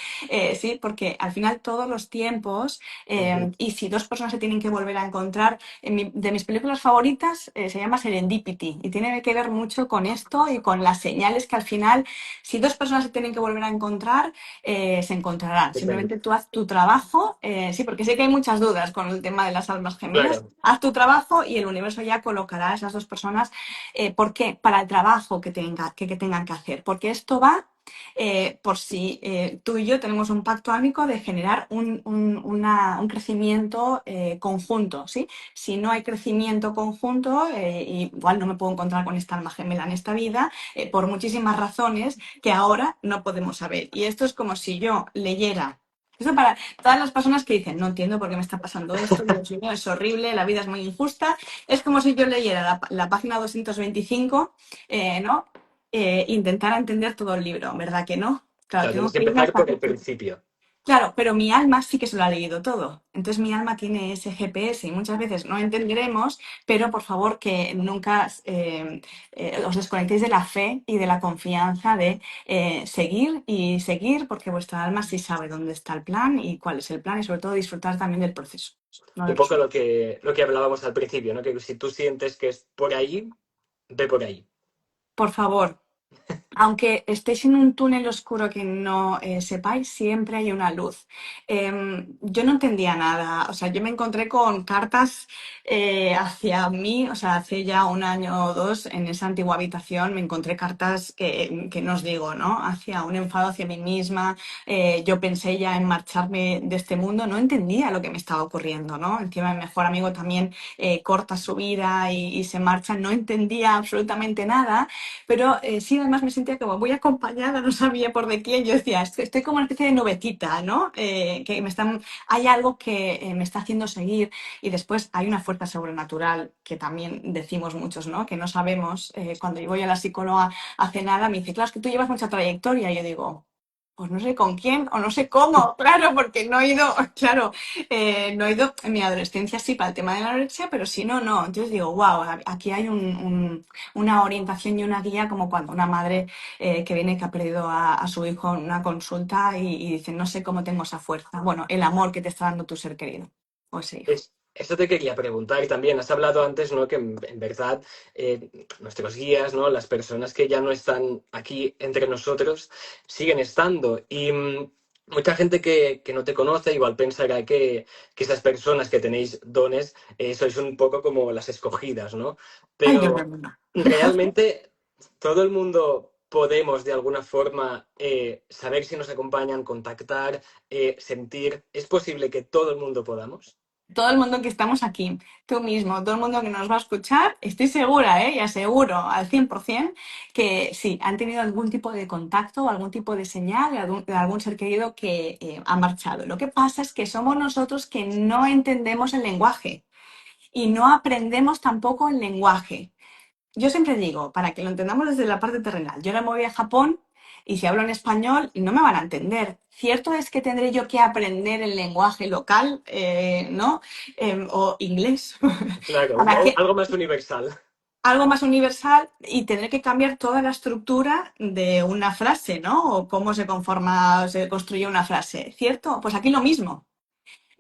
¿sí? Porque al final todos los tiempos, Ujú. y si dos personas se tienen que volver a encontrar, de mis películas favoritas se llama Serendipity y tiene que ver mucho con esto y con las señales que al final, si dos personas se tienen que volver a encontrar, se encontrarán. Exacto. Simplemente tú haz tu trabajo, sí, porque sé que hay muchas dudas con el tema de las almas gemelas. Claro. Haz tu trabajo y el universo ya colocará a esas dos personas. ¿Por qué? Para el trabajo que tengan que hacer. Porque esto va por si tú y yo tenemos un pacto ánico de generar un crecimiento conjunto, ¿sí? Si no hay crecimiento conjunto, igual no me puedo encontrar con esta alma gemela en esta vida, por muchísimas razones que ahora no podemos saber. Y esto es como si yo leyera. Esto para todas las personas que dicen, no entiendo por qué me está pasando esto, Dios mío, es horrible, la vida es muy injusta. Es como si yo leyera la página 225, ¿no? Intentara entender todo el libro, ¿verdad que no? Claro, Claro, tengo tienes que que irme empezar hasta... por el principio. Claro, pero mi alma sí que se lo ha leído todo. Entonces mi alma tiene ese GPS y muchas veces no entenderemos, pero por favor que nunca os desconectéis de la fe y de la confianza de seguir y seguir, porque vuestra alma sí sabe dónde está el plan y cuál es el plan y sobre todo disfrutar también del proceso, no Un del poco resultado. lo que hablábamos al principio, ¿no? Que si tú sientes que es por ahí, ve por ahí. Por favor, aunque estéis en un túnel oscuro que no sepáis, siempre hay una luz. Yo no entendía nada, o sea, yo me encontré con cartas hacia mí, o sea, hace ya un año o dos en esa antigua habitación me encontré cartas que no os digo, ¿no? Hacia un enfado hacia mí misma, yo pensé ya en marcharme de este mundo, no entendía lo que me estaba ocurriendo, ¿no? Encima mi mejor amigo también corta su vida y se marcha, no entendía absolutamente nada, pero sí además me sentía como muy acompañada, no sabía por de quién. Yo decía, estoy como una especie de nubecita, ¿no? Hay algo que me está haciendo seguir y después hay una fuerza sobrenatural que también decimos muchos, ¿no? Que no sabemos. Cuando yo voy a la psicóloga hace nada, me dice, claro, es que tú llevas mucha trayectoria. Y yo digo, pues no sé con quién o no sé cómo, claro, porque no he ido, claro, no he ido en mi adolescencia sí para el tema de la anorexia, pero si no, no. Entonces digo, wow, aquí hay una orientación y una guía como cuando una madre que viene que ha perdido a su hijo en una consulta y dice, no sé cómo tengo esa fuerza. Bueno, el amor que te está dando tu ser querido o ese hijo. Eso te quería preguntar también. Has hablado antes, ¿no? Que en verdad nuestros guías, ¿no? Las personas que ya no están aquí entre nosotros siguen estando. Y mucha gente que no te conoce igual pensará que esas personas que tenéis dones sois un poco como las escogidas, ¿no? Ay, Dios mío. Pero realmente todo el mundo podemos de alguna forma saber si nos acompañan, contactar, sentir. ¿Es posible que todo el mundo podamos? Todo el mundo que estamos aquí, tú mismo, todo el mundo que nos va a escuchar, estoy segura, y aseguro al 100% que sí, han tenido algún tipo de contacto o algún tipo de señal de algún ser querido que ha marchado. Lo que pasa es que somos nosotros que no entendemos el lenguaje y no aprendemos tampoco el lenguaje. Yo siempre digo, para que lo entendamos desde la parte terrenal, yo ahora me voy a Japón y si hablo en español no me van a entender. Cierto es que tendré yo que aprender el lenguaje local, ¿no? O inglés, Claro, para que algo más universal. algo más universal y tendré que cambiar toda la estructura de una frase, ¿no? O cómo se conforma, se construye una frase, ¿cierto? Pues aquí lo mismo.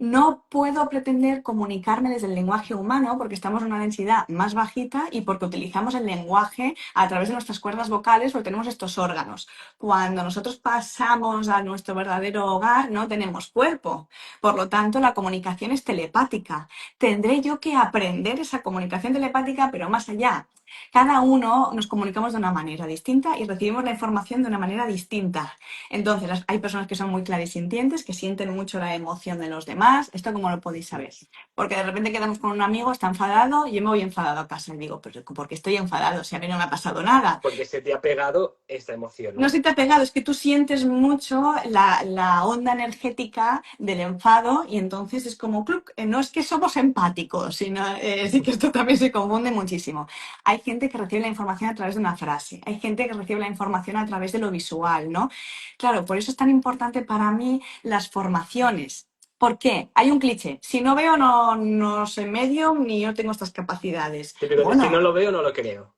No puedo pretender comunicarme desde el lenguaje humano porque estamos en una densidad más bajita y porque utilizamos el lenguaje a través de nuestras cuerdas vocales porque tenemos estos órganos. Cuando nosotros pasamos a nuestro verdadero hogar, no tenemos cuerpo. Por lo tanto, la comunicación es telepática. Tendré yo que aprender esa comunicación telepática, pero más allá. Cada uno nos comunicamos de una manera distinta y recibimos la información de una manera distinta. Entonces, hay personas que son muy clarisintientes, que sienten mucho la emoción de los demás. ¿Esto cómo lo podéis saber? Porque de repente quedamos con un amigo, está enfadado, y yo me voy enfadado a casa y digo, pero ¿por qué estoy enfadado? Si a mí no me ha pasado nada. Porque se te ha pegado esta emoción, No ¿no? se te ha pegado, es que tú sientes mucho la onda energética del enfado y entonces es como, cluc, no es que somos empáticos, sino sí que esto también se confunde muchísimo. Hay gente que recibe la información a través de una frase, hay gente que recibe la información a través de lo visual, ¿no? Claro, por eso es tan importante para mí las formaciones. ¿Por qué? Hay un cliché, si no veo no soy medium ni yo tengo estas capacidades. Típico de si no Bueno, lo veo, no lo creo.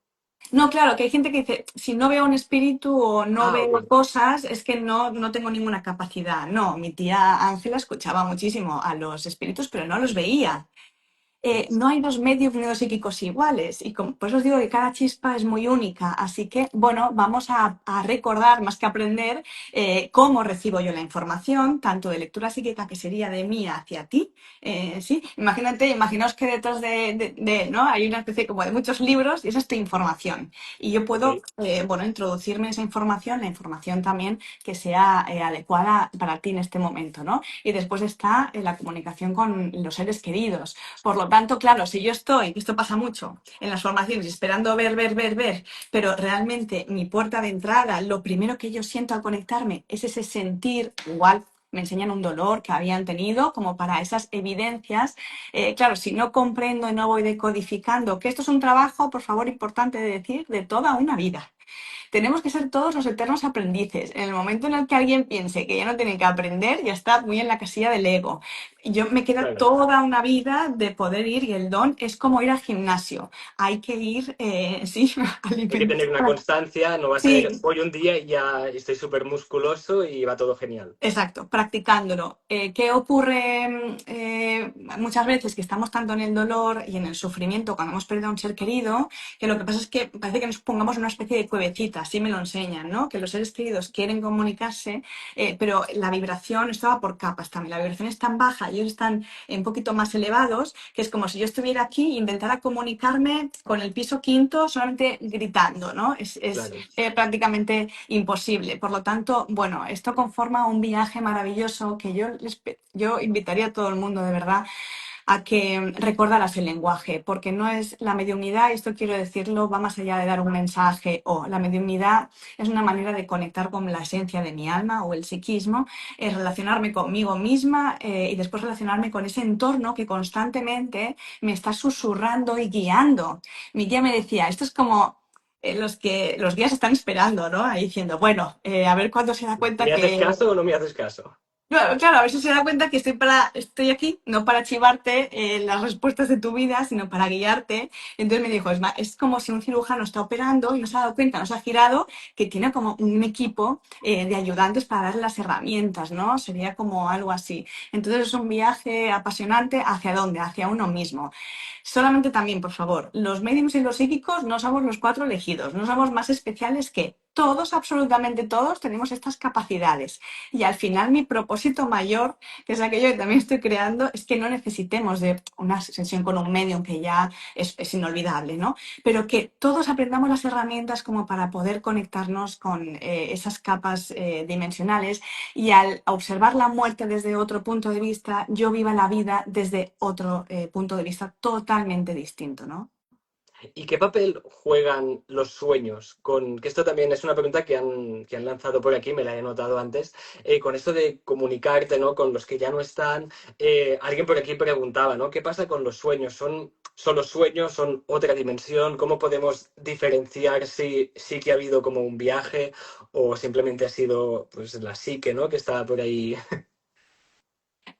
no, claro, que hay gente que dice, si no veo un espíritu o no Ah, veo ok. cosas, es que no tengo ninguna capacidad. No, mi tía Ángela escuchaba muchísimo a los espíritus, pero no los veía. No hay dos medios ni dos psíquicos iguales y por eso os digo que cada chispa es muy única. Así que, bueno, vamos a recordar más que aprender cómo recibo yo la información, tanto de lectura psíquica que sería de mí hacia ti. ¿Sí? Imaginaos que detrás ¿no? Hay una especie como de muchos libros y esa es tu información. Y yo Ok, puedo, bueno, introducirme esa información, la información también que sea adecuada para ti en este momento, ¿no? Y después está la comunicación con los seres queridos. Por lo tanto, claro, si yo estoy, esto pasa mucho en las formaciones, esperando ver, pero realmente mi puerta de entrada, lo primero que yo siento al conectarme es ese sentir, igual me enseñan un dolor que habían tenido, como para esas evidencias. Claro, si no comprendo y no voy decodificando, que esto es un trabajo, por favor, importante de decir, de toda una vida. Tenemos que ser todos los eternos aprendices. En el momento en el que alguien piense que ya no tiene que aprender, ya está muy en la casilla del ego. Yo me queda claro. toda una vida de poder ir y el don es como ir al gimnasio. Hay que ir, sí, Hay que tener alimentar. una constancia, no va a ser Sí, hoy un día y ya estoy súper musculoso y va todo genial. exacto, practicándolo. ¿Qué ocurre muchas veces que estamos tanto en el dolor y en el sufrimiento cuando hemos perdido a un ser querido, que lo que pasa es que parece que nos pongamos en una especie de cuevecita, así me lo enseñan, ¿no? Que los seres queridos quieren comunicarse, pero la vibración estaba por capas también. La vibración es tan baja y ellos están un poquito más elevados, que es como si yo estuviera aquí e intentara comunicarme con el piso quinto solamente gritando, ¿no? Es Claro. prácticamente imposible. Por lo tanto, bueno, esto conforma un viaje maravilloso que yo invitaría a todo el mundo, de verdad, a que recordaras el lenguaje, porque no es la mediunidad, y esto quiero decirlo, va más allá de dar un mensaje o la mediunidad es una manera de conectar con la esencia de mi alma o el psiquismo, es relacionarme conmigo misma y después relacionarme con ese entorno que constantemente me está susurrando y guiando. Mi guía me decía, esto es como los que los guías están esperando, ¿no? Ahí diciendo, bueno, a ver cuándo se da cuenta ¿Me haces que caso o no me haces caso? claro, claro, a ver si se da cuenta que estoy aquí, no para chivarte las respuestas de tu vida, sino para guiarte. Entonces me dijo, es como si un cirujano está operando y no se ha dado cuenta, no se ha girado, que tiene como un equipo de ayudantes para darle las herramientas, ¿no? Sería como algo así. Entonces es un viaje apasionante. ¿Hacia dónde? Hacia uno mismo. Solamente también, por favor, los médiums y los psíquicos no somos los cuatro elegidos, no somos más especiales que todos, absolutamente todos, tenemos estas capacidades. Y al final mi propósito mayor, que es aquello que también estoy creando, es que no necesitemos de una sesión con un medium que ya es inolvidable, ¿no? Pero que todos aprendamos las herramientas como para poder conectarnos con esas capas dimensionales y al observar la muerte desde otro punto de vista, yo viva la vida desde otro punto de vista totalmente distinto, ¿no? ¿Y qué papel juegan los sueños? Que esto también es una pregunta que han lanzado por aquí, me la he notado antes, con esto de comunicarte, ¿no? Con los que ya no están. Alguien por aquí preguntaba, ¿no? ¿Qué pasa con los sueños? ¿Son solo sueños? ¿Son otra dimensión? ¿Cómo podemos diferenciar si sí que ha habido como un viaje o simplemente ha sido pues la psique, ¿no? Que estaba por ahí.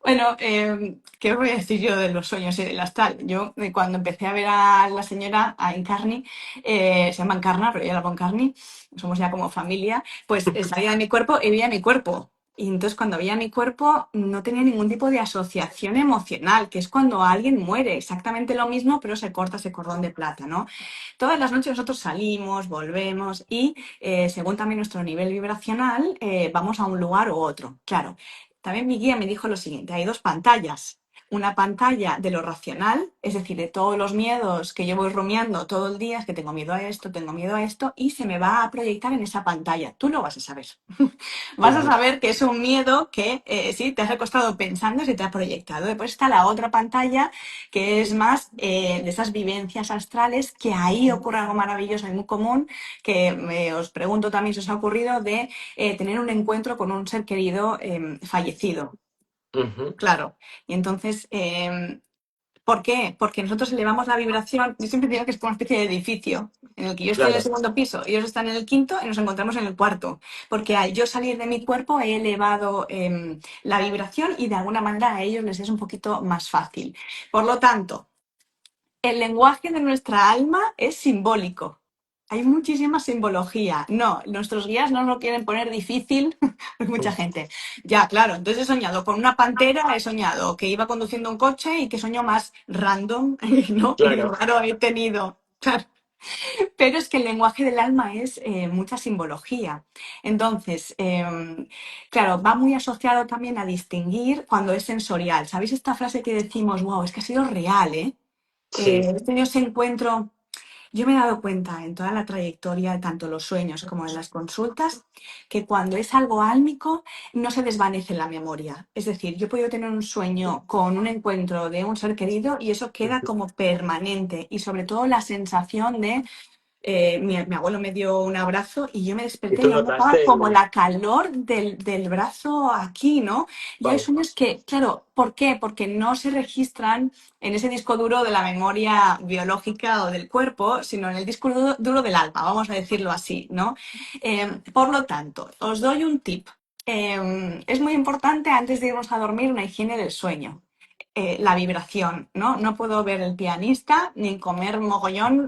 Bueno, ¿qué os voy a decir yo de los sueños y de las tal? Yo cuando empecé a ver a la señora, a Encarni, se llama Encarna, pero yo la hago Encarni, somos ya como familia, pues salía de mi cuerpo y veía mi cuerpo. Y entonces cuando veía mi cuerpo no tenía ningún tipo de asociación emocional, que es cuando alguien muere, exactamente lo mismo, pero se corta ese cordón de plata, ¿no? Todas las noches nosotros salimos, volvemos y según también nuestro nivel vibracional, vamos a un lugar u otro. Claro, también mi guía me dijo lo siguiente, hay dos pantallas. Una pantalla de lo racional, es decir, de todos los miedos que yo voy rumiando todo el día, es que tengo miedo a esto, tengo miedo a esto, y se me va a proyectar en esa pantalla. Tú lo vas a saber. Vas a Ujú. saber que es un miedo que sí, te has acostado pensando y se te ha proyectado. Después está la otra pantalla, que es más de esas vivencias astrales, que ahí ocurre algo maravilloso y muy común, que os pregunto también si os ha ocurrido, de tener un encuentro con un ser querido fallecido. Ujú. Claro. Y entonces, ¿por qué? Porque nosotros elevamos la vibración. Yo siempre digo que es como una especie de edificio en el que yo estoy en el Claro. segundo piso, ellos están en el quinto y nos encontramos en el cuarto. Porque al yo salir de mi cuerpo he elevado la vibración y de alguna manera a ellos les es un poquito más fácil. Por lo tanto, el lenguaje de nuestra alma es simbólico. Hay muchísima simbología. No, nuestros guías no nos lo quieren poner difícil. Hay mucha gente. Ya, claro. Entonces he soñado con una pantera, he soñado que iba conduciendo un coche y que sueño más random, ¿no? Y Claro. raro he tenido. Claro. Pero es que el lenguaje del alma es mucha simbología. Entonces, claro, va muy asociado también a distinguir cuando es sensorial. ¿Sabéis esta frase que decimos, wow, es que ha sido real, ¿eh? Sí. He tenido ese encuentro, yo me he dado cuenta en toda la trayectoria, tanto los sueños como en las consultas, que cuando es algo álmico no se desvanece en la memoria. Es decir, yo he podido tener un sueño con un encuentro de un ser querido y eso queda Ujú. como permanente y sobre todo la sensación de mi abuelo me dio un abrazo y yo me Y desperté tú y aún estaba notaste como el... la calor del brazo aquí, ¿no? Y hay Wow. sueños que, claro, ¿por qué? Porque no se registran en ese disco duro de la memoria biológica o del cuerpo, sino en el disco duro del alma, vamos a decirlo así, ¿no? Por lo tanto, os doy un tip. Es muy importante antes de irnos a dormir una higiene del sueño. La vibración, ¿no? No puedo ver el pianista, ni comer mogollón,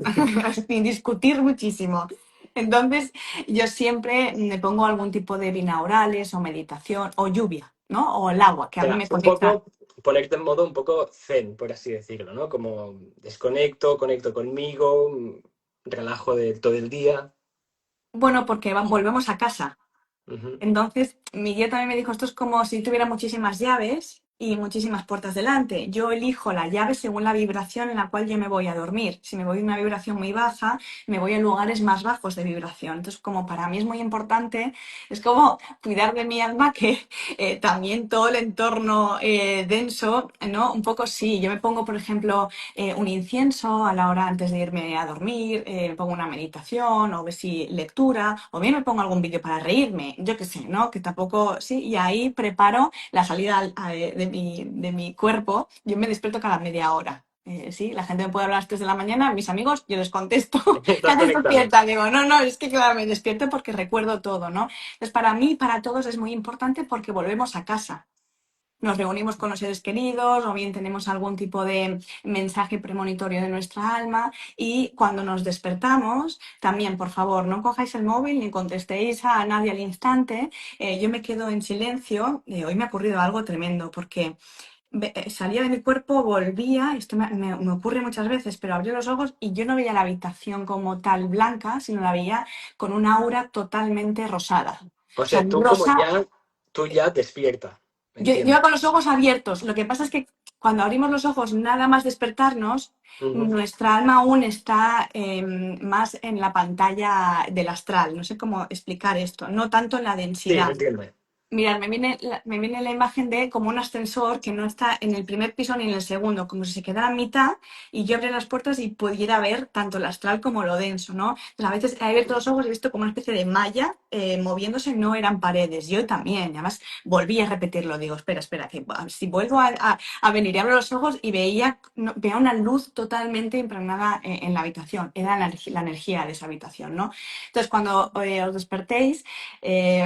ni discutir muchísimo. Entonces, yo siempre me pongo algún tipo de binaurales o meditación o lluvia, ¿no? O el agua, que O a mí sea, me un conecta. poco ponerte en modo un poco zen, por así decirlo, ¿no? Como desconecto, conecto conmigo, relajo de todo el día. Bueno, porque volvemos a casa. Ujú. Entonces, mi guía también me dijo, esto es como si tuviera muchísimas llaves y muchísimas puertas delante. Yo elijo la llave según la vibración en la cual yo me voy a dormir. Si me voy a una vibración muy baja, me voy a lugares más bajos de vibración. Entonces, como para mí es muy importante, es como cuidar de mi alma que también todo el entorno denso, ¿no? Un poco sí. Yo me pongo, por ejemplo, un incienso a la hora antes de irme a dormir, pongo una meditación o si lectura, o bien me pongo algún vídeo para reírme, yo qué sé, ¿no? Que tampoco, sí, y ahí preparo la salida de mi cuerpo. Yo me despierto cada media hora. Sí, la gente me puede hablar a las 3 de la mañana, mis amigos, yo les contesto, ¿qué Estás haces conectada. despierta? Digo, no, no, es que claro, me despierto porque recuerdo todo, ¿no? Entonces, para mí y para todos es muy importante porque volvemos a casa. Nos reunimos con los seres queridos o bien tenemos algún tipo de mensaje premonitorio de nuestra alma y cuando nos despertamos, también por favor no cojáis el móvil ni contestéis a nadie al instante. Yo me quedo en silencio. Hoy me ha ocurrido algo tremendo porque salía de mi cuerpo, volvía, esto me ocurre muchas veces, pero abrí los ojos y yo no veía la habitación como tal blanca, sino la veía con una aura totalmente rosada. O O sea, sea, rosa. tú ya despierta, Yo entiendo. iba con los ojos abiertos. Lo que pasa es que cuando abrimos los ojos, nada más despertarnos, Ujú. nuestra alma aún está más en la pantalla del astral. No sé cómo explicar esto, no tanto en la Sí, se densidad. entiende. Mirad, me viene la imagen de como un ascensor que no está en el primer piso ni en el segundo, como si se quedara a mitad y yo abría las puertas y pudiera ver tanto el astral como lo denso, ¿no? Entonces, a veces he abierto los ojos y he visto como una especie de malla moviéndose, no eran paredes. Yo también, y además volví a repetirlo, digo, espera, espera, que si vuelvo a venir y abro los ojos y veía, veía una luz totalmente impregnada en la habitación, era la energía de esa habitación, ¿no? Entonces, cuando os despertéis,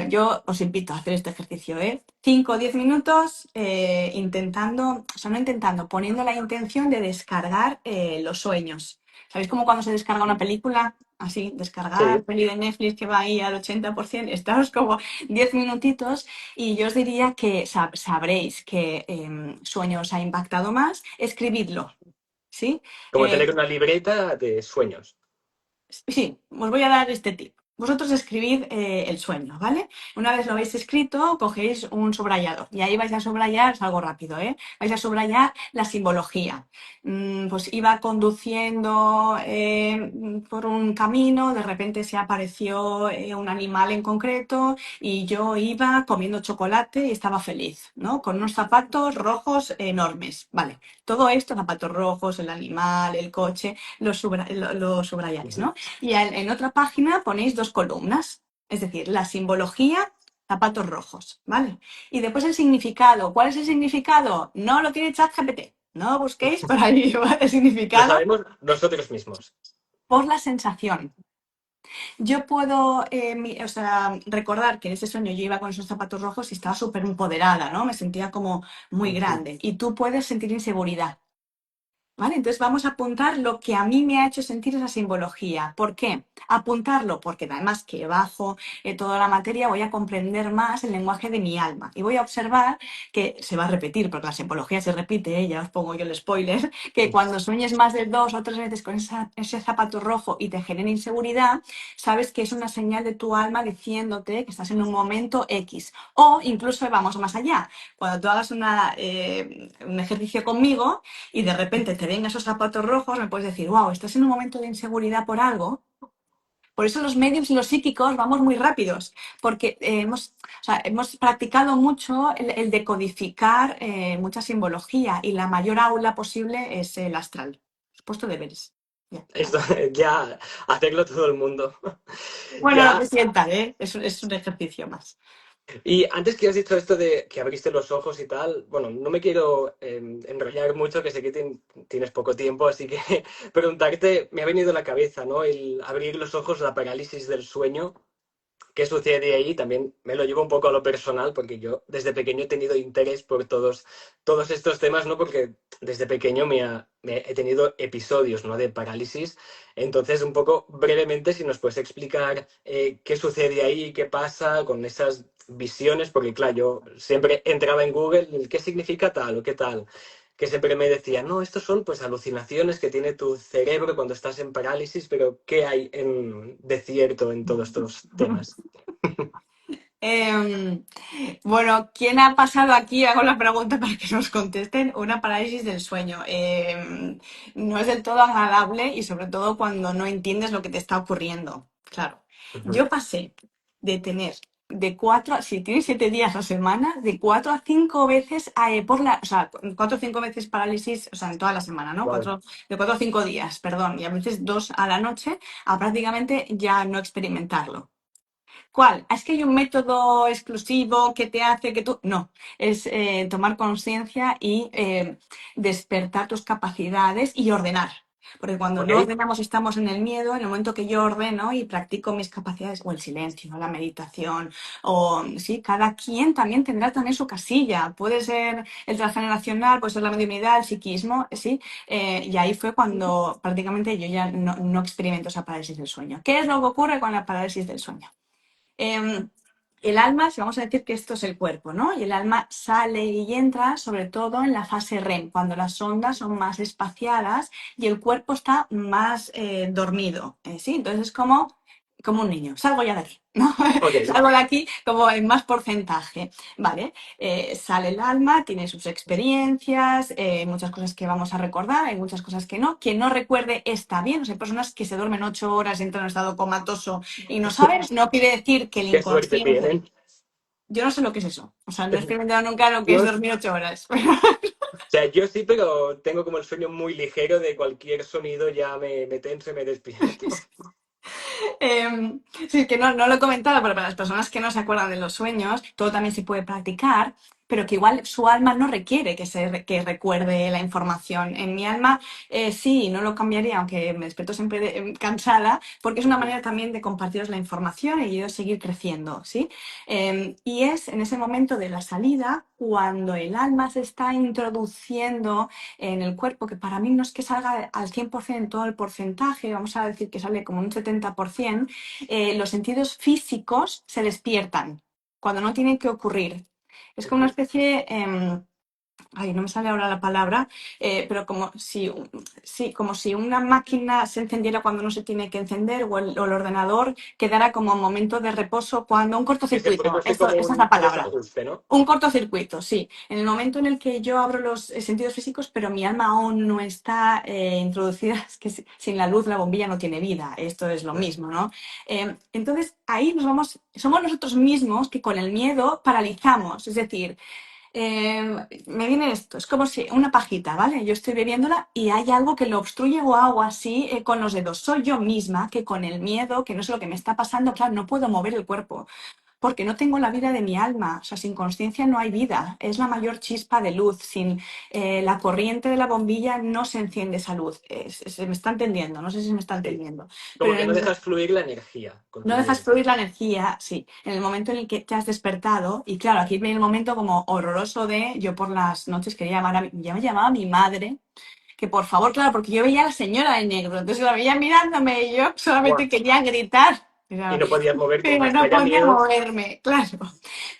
yo os invito a hacer este ejercicio, 5 o 10 minutos intentando, o sea, no intentando, poniendo la intención de descargar los sueños. ¿Sabéis cómo cuando se descarga una película? Así, descargar Sí. peli de Netflix que va ahí al 80%, estaos como 10 minutitos y yo os diría que sabréis que sueño os ha impactado más, escribidlo, ¿sí? Como tener una libreta de sueños. Sí, os voy a dar este tip. Vosotros escribid el sueño, ¿vale? Una vez lo habéis escrito, cogéis un subrayador y ahí vais a subrayar, es algo rápido, ¿eh? Vais a subrayar la simbología. Pues iba conduciendo por un camino, de repente se apareció un animal en concreto y yo iba comiendo chocolate y estaba feliz, ¿no? Con unos zapatos rojos enormes, ¿vale? Todo esto, zapatos rojos, el animal, el coche, lo subrayáis, Ujú. ¿no? Y en otra página ponéis dos columnas, es decir, la simbología, zapatos rojos, ¿vale? Y después el significado. ¿Cuál es el significado? No lo tiene ChatGPT. No busquéis por ahí, ¿vale? El Lo significado sabemos nosotros mismos. por la sensación. Yo puedo o sea, recordar que en ese sueño yo iba con esos zapatos rojos y estaba súper empoderada, ¿no? Me sentía como muy Ujú. grande. Y tú puedes sentir inseguridad. ¿Vale? Entonces vamos a apuntar lo que a mí me ha hecho sentir esa simbología. ¿Por qué? Apuntarlo porque además que bajo toda la materia voy a comprender más el lenguaje de mi alma y voy a observar que se va a repetir porque la simbología se repite, ya os pongo yo el spoiler, que cuando sueñes más de 2 o 3 veces con ese zapato rojo y te genera inseguridad, sabes que es una señal de tu alma diciéndote que estás en un momento X. O incluso vamos más allá. Cuando tú hagas un ejercicio conmigo, y de repente te vengan esos zapatos rojos, me puedes decir, wow, estás en un momento de inseguridad por algo. Por eso los medios y los psíquicos vamos muy rápidos, porque o sea, hemos practicado mucho el decodificar mucha simbología y la mayor aula posible es el astral. Os he puesto deberes. Ya, Esto, vale. ya, hacerlo todo el mundo. Bueno, no Ya. te sientas, ¿eh? Es un ejercicio más. Y antes que has dicho esto de que abriste los ojos y tal, bueno, no me quiero enrollar mucho, que sé que tienes poco tiempo, así que preguntarte, me ha venido a la cabeza, ¿no? El abrir los ojos, la parálisis del sueño. ¿Qué sucede ahí? También me lo llevo un poco a lo personal, porque yo desde pequeño he tenido interés por todos estos temas, ¿no? Porque desde pequeño he tenido episodios, ¿no? De parálisis. Entonces, un poco brevemente, si nos puedes explicar qué sucede ahí, qué pasa con esas visiones, porque claro, yo siempre entraba en Google, ¿qué significa tal o qué tal? Que siempre me decía, no, estos son pues alucinaciones que tiene tu cerebro cuando estás en parálisis, pero ¿qué hay de cierto en todos estos temas? Em, bueno, ¿quién ha pasado aquí? Hago la pregunta para que nos contesten. Una parálisis del sueño. No es del todo agradable y sobre todo cuando no entiendes lo que te está ocurriendo. Claro, Ujú. yo pasé de tener de cuatro, si tienes 7 días a la semana, de 4 a 5 veces o sea, 4 o 5 veces parálisis, o sea, en toda la semana, ¿no? Wow. De 4 a 5 días, perdón, y a veces 2 a la noche, a prácticamente ya no experimentarlo. ¿Cuál? Es que hay un método exclusivo que te hace que tú... No, es tomar conciencia y despertar tus capacidades y ordenar. Porque cuando Ok, no ordenamos estamos en el miedo, en el momento que yo ordeno y practico mis capacidades, o el silencio, o la meditación, o sí, cada quien también tendrá también su casilla. Puede ser el transgeneracional, puede ser la mediunidad, el psiquismo, sí. Y ahí fue cuando prácticamente yo ya no experimento esa parálisis del sueño. ¿Qué es lo que ocurre con la parálisis del sueño? Em, el alma, si vamos a decir que esto es el cuerpo, ¿no? Y el alma sale y entra sobre todo en la fase REM, cuando las ondas son más espaciadas y el cuerpo está más dormido, ¿sí? Entonces es como un niño, salgo ya de aquí, ¿no? ok. Salgo de aquí como en más porcentaje, ¿vale? Sale el alma, tiene sus experiencias, muchas cosas que vamos a recordar, hay muchas cosas que no. Quien no recuerde está bien, o sea, hay personas que se duermen 8 horas, entran en estado comatoso y no sabes, no quiere decir que el Qué suerte inconsciente. tienen. Yo no sé lo que es eso. O sea, no he experimentado nunca lo que es Yo, dormir 8 horas. o sea, yo sí, pero tengo como el sueño muy ligero de cualquier sonido ya me tenso y me despierto. Sí, que no lo he comentado, pero para las personas que no se acuerdan de los sueños, todo también se puede practicar, pero que igual su alma no requiere que recuerde la información. En mi alma sí, no lo cambiaría, aunque me despierto siempre cansada, porque es una Ujú. manera también de compartiros la información y yo seguir creciendo, ¿sí? Y es en ese momento de la salida cuando el alma se está introduciendo en el cuerpo, que para mí no es que salga al 100% todo el porcentaje, vamos a decir que sale como un 70%, los sentidos físicos se despiertan cuando no tienen que ocurrir. Es como una Ujú. especie, ay, no me sale ahora la palabra, pero sí, como si una máquina se encendiera cuando no se tiene que encender o el ordenador quedara como momento de reposo cuando un Que se cortocircuito, produce como esa es la un palabra. desajuste, ¿no? Un cortocircuito, sí. En el momento en el que yo abro los sentidos físicos, pero mi alma aún no está introducida, es que sin la luz la bombilla no tiene vida. Esto es lo Claro. mismo, ¿no? Entonces ahí somos nosotros mismos que con el miedo paralizamos. Es decir, me viene esto, es como si una pajita, ¿vale? Yo estoy bebiéndola y hay algo que lo obstruye o hago así con los dedos. Soy yo misma que con el miedo, que no sé lo que me está pasando, claro, no puedo mover el cuerpo porque no tengo la vida de mi alma. O sea, sin conciencia no hay vida. Es la mayor chispa de luz. Sin la corriente de la bombilla no se enciende esa luz. Se me está entendiendo, no sé si se me está Sí. entendiendo. Como Pero que en no el, dejas fluir la energía con no tu dejas miedo. fluir la energía, sí. En el momento en el que te has despertado, y claro, aquí viene el momento como horroroso de yo por las noches quería llamar ya me llamaba mi madre, que por favor, claro, porque yo veía a la señora de negro, entonces la veía mirándome y yo Buah. solamente quería gritar. Y Pero no podías moverte, pero además te no daría podía miedo. moverme, claro.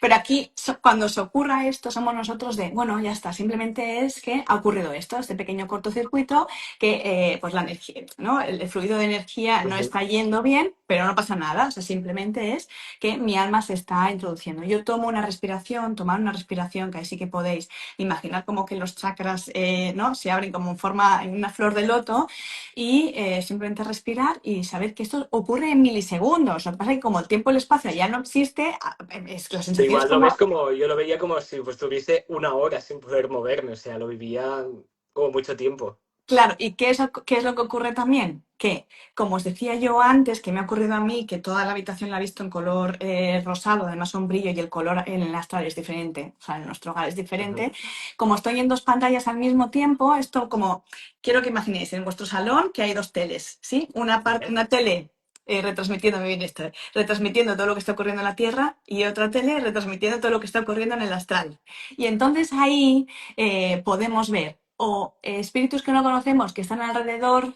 Pero aquí, cuando se ocurra esto, somos nosotros de, bueno, ya está, simplemente es que ha ocurrido esto, este pequeño cortocircuito, que pues la energía, ¿no? El fluido de energía no Ujú. está yendo bien, pero no pasa nada, o sea, simplemente es que mi alma se está introduciendo. Yo tomo una respiración, tomar una respiración, que ahí sí que podéis imaginar como que los chakras, ¿no? Se abren como en una flor de loto y simplemente respirar y saber que esto ocurre en milisegundos. Lo que pasa es que como el tiempo y el espacio ya no existe, es que la Pero sensación es igual lo ves como, como, yo lo veía como si pues tuviese una hora sin poder moverme, o sea, lo vivía como mucho tiempo. claro, ¿y qué es lo que ocurre también? Que, como os decía yo antes, que me ha ocurrido a mí, que toda la habitación la he visto en color rosado, además un brillo y el color en el astral es diferente, o sea, en nuestro hogar es Ujú. diferente. Como estoy en dos pantallas al mismo tiempo, esto como, quiero que imaginéis en vuestro salón que hay dos teles, ¿sí? Vale. Una tele retransmitiendo, me viene esto, retransmitiendo todo lo que está ocurriendo en la Tierra y otra tele retransmitiendo todo lo que está ocurriendo en el astral. Y entonces ahí podemos ver. o espíritus que no conocemos que están alrededor,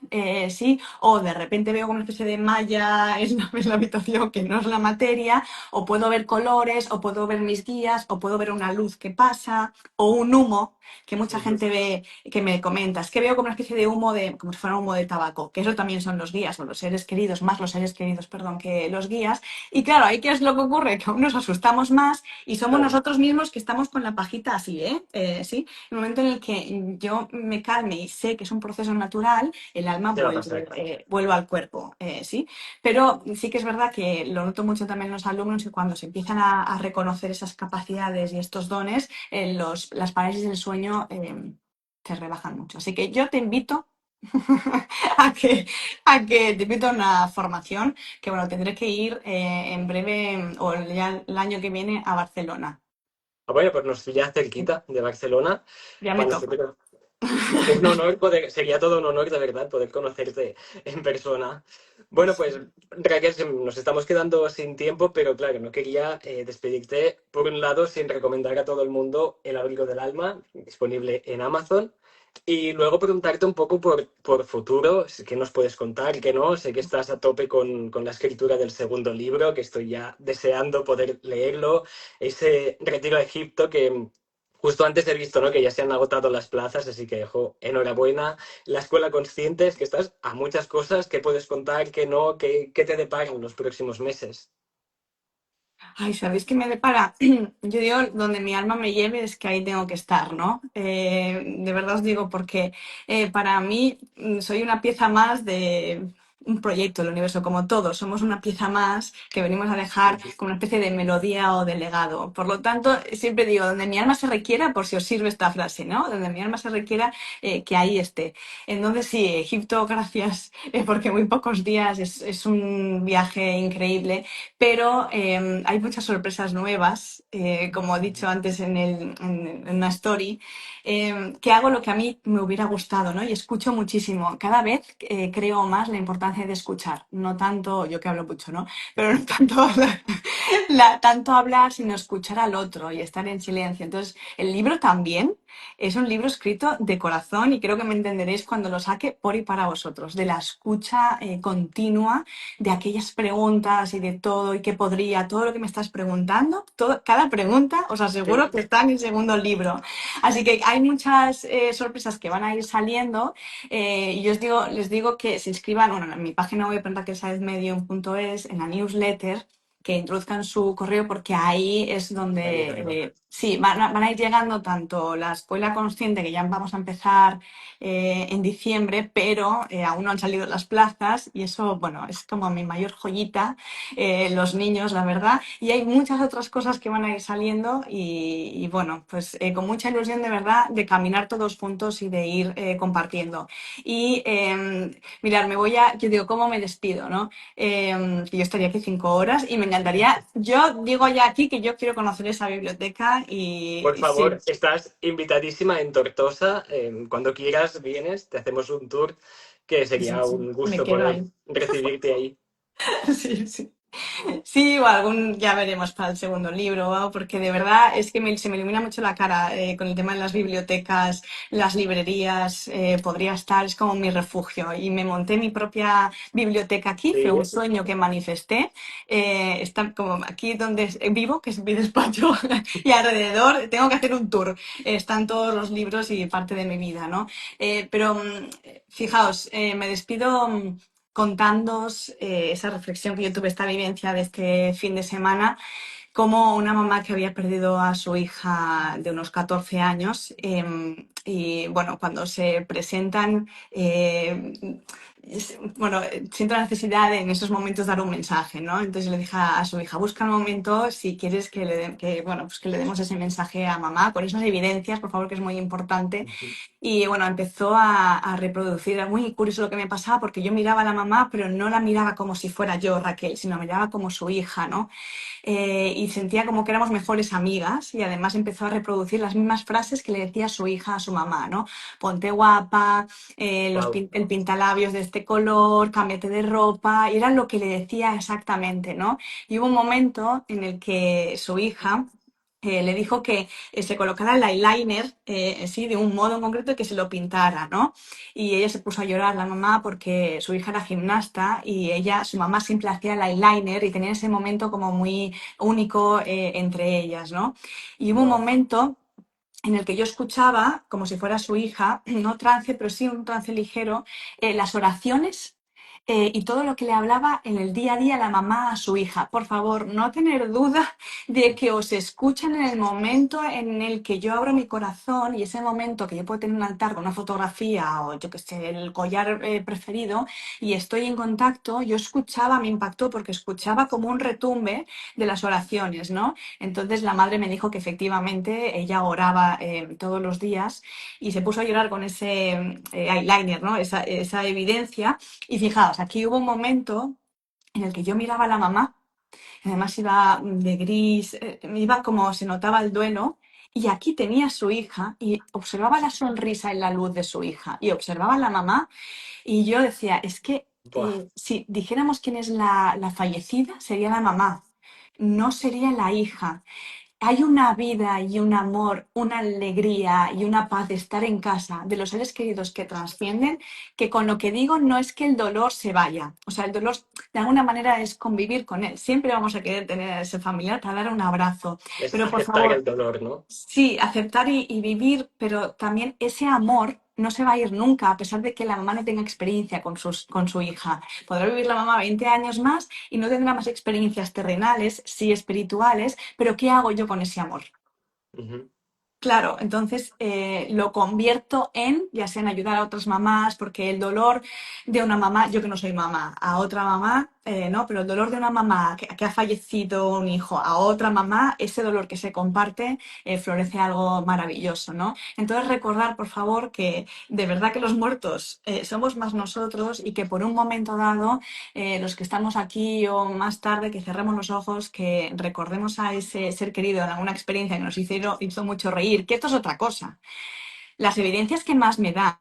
sí, o de repente veo como una especie de malla en la habitación que no es la materia, o puedo ver colores, o puedo ver mis guías, o puedo ver una luz que pasa, o un humo, que mucha Ujú. gente ve, que me comenta, es que veo como una especie de humo de, como si fuera un humo de tabaco, que eso también son los guías, o los seres queridos, más los seres queridos, perdón, que los guías. Y claro, ahí qué es lo que ocurre, que aún nos asustamos más y somos Claro, nosotros mismos que estamos con la pajita así, ¿eh? Sí, el momento en el que yo me calme y sé que es un proceso natural, el alma te va a vuelve, pasar. vuelve al cuerpo, ¿sí? Pero sí que es verdad que lo noto mucho también en los alumnos y cuando se empiezan a reconocer esas capacidades y estos dones, las parálisis del sueño se rebajan mucho. Así que yo te invito a que te invito a una formación que, bueno, tendré que ir en breve o ya el año que viene a Barcelona. Ah, bueno, pues nos pilla cerquita de Barcelona. Ya me Para toca. nosotros un honor poder, sería todo un honor de verdad poder conocerte en persona. Bueno, pues Raquel, nos estamos quedando sin tiempo, pero claro, no quería despedirte por un lado sin recomendar a todo el mundo El Abrigo del Alma, disponible en Amazon, y luego preguntarte un poco por futuro, qué nos puedes contar, qué no. Sé que estás a tope con la escritura del segundo libro, que estoy ya deseando poder leerlo, ese retiro a Egipto que justo antes he visto, ¿no? Que ya se han agotado las plazas, así que dejo enhorabuena. La escuela consciente es que estás a muchas cosas que puedes contar, que no, que te deparan los próximos meses. Ay, ¿sabéis qué me depara? Yo digo, donde mi alma me lleve es que ahí tengo que estar, ¿no? De verdad os digo, porque para mí soy una pieza más de un proyecto del universo, como todos, somos una pieza más que venimos a dejar como una especie de melodía o de legado. Por lo tanto, siempre digo, donde mi alma se requiera, por si os sirve esta frase, ¿no? Donde mi alma se requiera, que ahí esté. Entonces, sí, Egipto, gracias, porque muy pocos días, es un viaje increíble, pero hay muchas sorpresas nuevas, como he dicho antes en una story, que hago lo que a mí me hubiera gustado, ¿no? Y escucho muchísimo. Cada vez creo más la importancia de escuchar, no tanto, yo que hablo mucho, ¿no? Pero no tanto tanto hablar, sino escuchar al otro y estar en silencio. Entonces, el libro también es un libro escrito de corazón y creo que me entenderéis cuando lo saque por y para vosotros, de la escucha continua, de aquellas preguntas y de todo y qué podría, todo lo que me estás preguntando, cada pregunta os aseguro que está en el segundo libro. Así que hay muchas sorpresas que van a ir saliendo y yo les digo que se inscriban, bueno, en mi página web en raquelsaezmedium.es, en la newsletter, que introduzcan su correo porque ahí es Ahí donde, arriba. sí, van a ir llegando tanto la escuela consciente, que ya vamos a empezar en diciembre, pero aún no han salido las plazas y eso, bueno, es como mi mayor joyita, los niños, la verdad. Y hay muchas otras cosas que van a ir saliendo y bueno, pues con mucha ilusión de verdad de caminar todos juntos y de ir compartiendo. Y mirar, yo digo, ¿cómo me despido, no? Que yo estaría aquí 5 horas y me encantaría, yo digo ya aquí que yo quiero conocer esa biblioteca Por y sí, favor, estás invitadísima en Tortosa. Cuando quieras vienes, te hacemos un tour, que sí, sería sí, un me gusto quedo poder ahí. recibirte ahí. Sí, sí. Sí, o algún, ya veremos para el segundo libro, ¿no? Porque de verdad es que se me ilumina mucho la cara con el tema de las bibliotecas, las librerías, podría estar, es como mi refugio. Y me monté mi propia biblioteca aquí, fue un Sí, sueño que manifesté. Está como aquí donde vivo, que es mi despacho, y alrededor tengo que hacer un tour. Están todos los libros y parte de mi vida, ¿no? Pero fijaos, me despido. Contándoos esa reflexión que yo tuve, esta vivencia de este fin de semana, como una mamá que había perdido a su hija de unos 14 años y bueno, cuando se presentan, bueno, siento la necesidad de, en esos momentos, dar un mensaje, ¿no? Entonces le dije a su hija, busca un momento si quieres bueno, pues que le demos ese mensaje a mamá, con esas evidencias, por favor, que es muy importante. Y bueno, empezó a reproducir. Era muy curioso lo que me pasaba porque yo miraba a la mamá, pero no la miraba como si fuera yo, Raquel, sino miraba como su hija, ¿no? Y sentía como que éramos mejores amigas y además empezó a reproducir las mismas frases que le decía su hija a su mamá, ¿no? Ponte guapa, wow. el pintalabios de este color, cámbiate de ropa, y era lo que le decía exactamente, ¿no? Y hubo un momento en el que su hija le dijo que se colocara el eyeliner, sí, de un modo en concreto y que se lo pintara, ¿no? Y ella se puso a llorar, la mamá, porque su hija era gimnasta y ella, su mamá siempre hacía el eyeliner y tenía ese momento como muy único entre ellas, ¿no? Y hubo un Wow. momento en el que yo escuchaba, como si fuera su hija, no trance, pero sí un trance ligero, las oraciones y todo lo que le hablaba en el día a día la mamá a su hija. Por favor, no tener duda de que os escuchan en el momento en el que yo abro mi corazón y ese momento que yo puedo tener un altar con una fotografía o yo que sé, el collar preferido y estoy en contacto, yo escuchaba, me impactó porque escuchaba como un retumbe de las oraciones, ¿no? Entonces la madre me dijo que efectivamente ella oraba todos los días y se puso a llorar con ese eyeliner, ¿no? Esa evidencia. Y fijaos, aquí hubo un momento en el que yo miraba a la mamá, además iba de gris, iba como se notaba el duelo, y aquí tenía a su hija y observaba la sonrisa en la luz de su hija y observaba a la mamá y yo decía, es que Buah. si dijéramos quién es la fallecida, sería la mamá, no sería la hija. Hay una vida y un amor, una alegría y una paz de estar en casa de los seres queridos que trascienden, que con lo que digo no es que el dolor se vaya. O sea, el dolor de alguna manera es convivir con él. Siempre vamos a querer tener a ese familiar para dar un abrazo. Es Pero por aceptar favor, el dolor, ¿no? sí, aceptar y vivir, pero también ese amor no se va a ir nunca, a pesar de que la mamá no tenga experiencia con su hija. Podrá vivir la mamá 20 años más y no tendrá más experiencias terrenales, sí espirituales, pero ¿qué hago yo con ese amor? Ujú. Claro, entonces lo convierto en, ya sea en ayudar a otras mamás, porque el dolor de una mamá, yo que no soy mamá, a otra mamá, no, pero el dolor de una mamá que ha fallecido un hijo a otra mamá, ese dolor que se comparte, florece algo maravilloso, ¿no? Entonces recordar, por favor, que de verdad que los muertos somos más nosotros y que por un momento dado los que estamos aquí o más tarde, que cerremos los ojos, que recordemos a ese ser querido en alguna experiencia que nos hizo mucho reír, que esto es otra cosa. Las evidencias que más me dan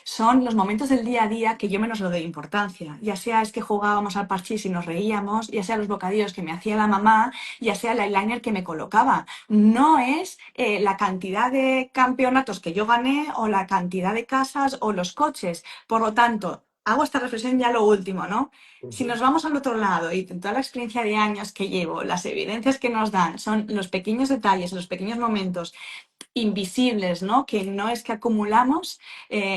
son los momentos del día a día que yo menos le doy importancia. Ya sea es que jugábamos al parchís y nos reíamos, ya sea los bocadillos que me hacía la mamá, ya sea el eyeliner que me colocaba. No es la cantidad de campeonatos que yo gané o la cantidad de casas o los coches. Por lo tanto, hago esta reflexión ya lo último, ¿no? Si Ujú. nos vamos al otro lado y toda la experiencia de años que llevo, las evidencias que nos dan son los pequeños detalles, los pequeños momentos invisibles, ¿no? Que no es que acumulamos,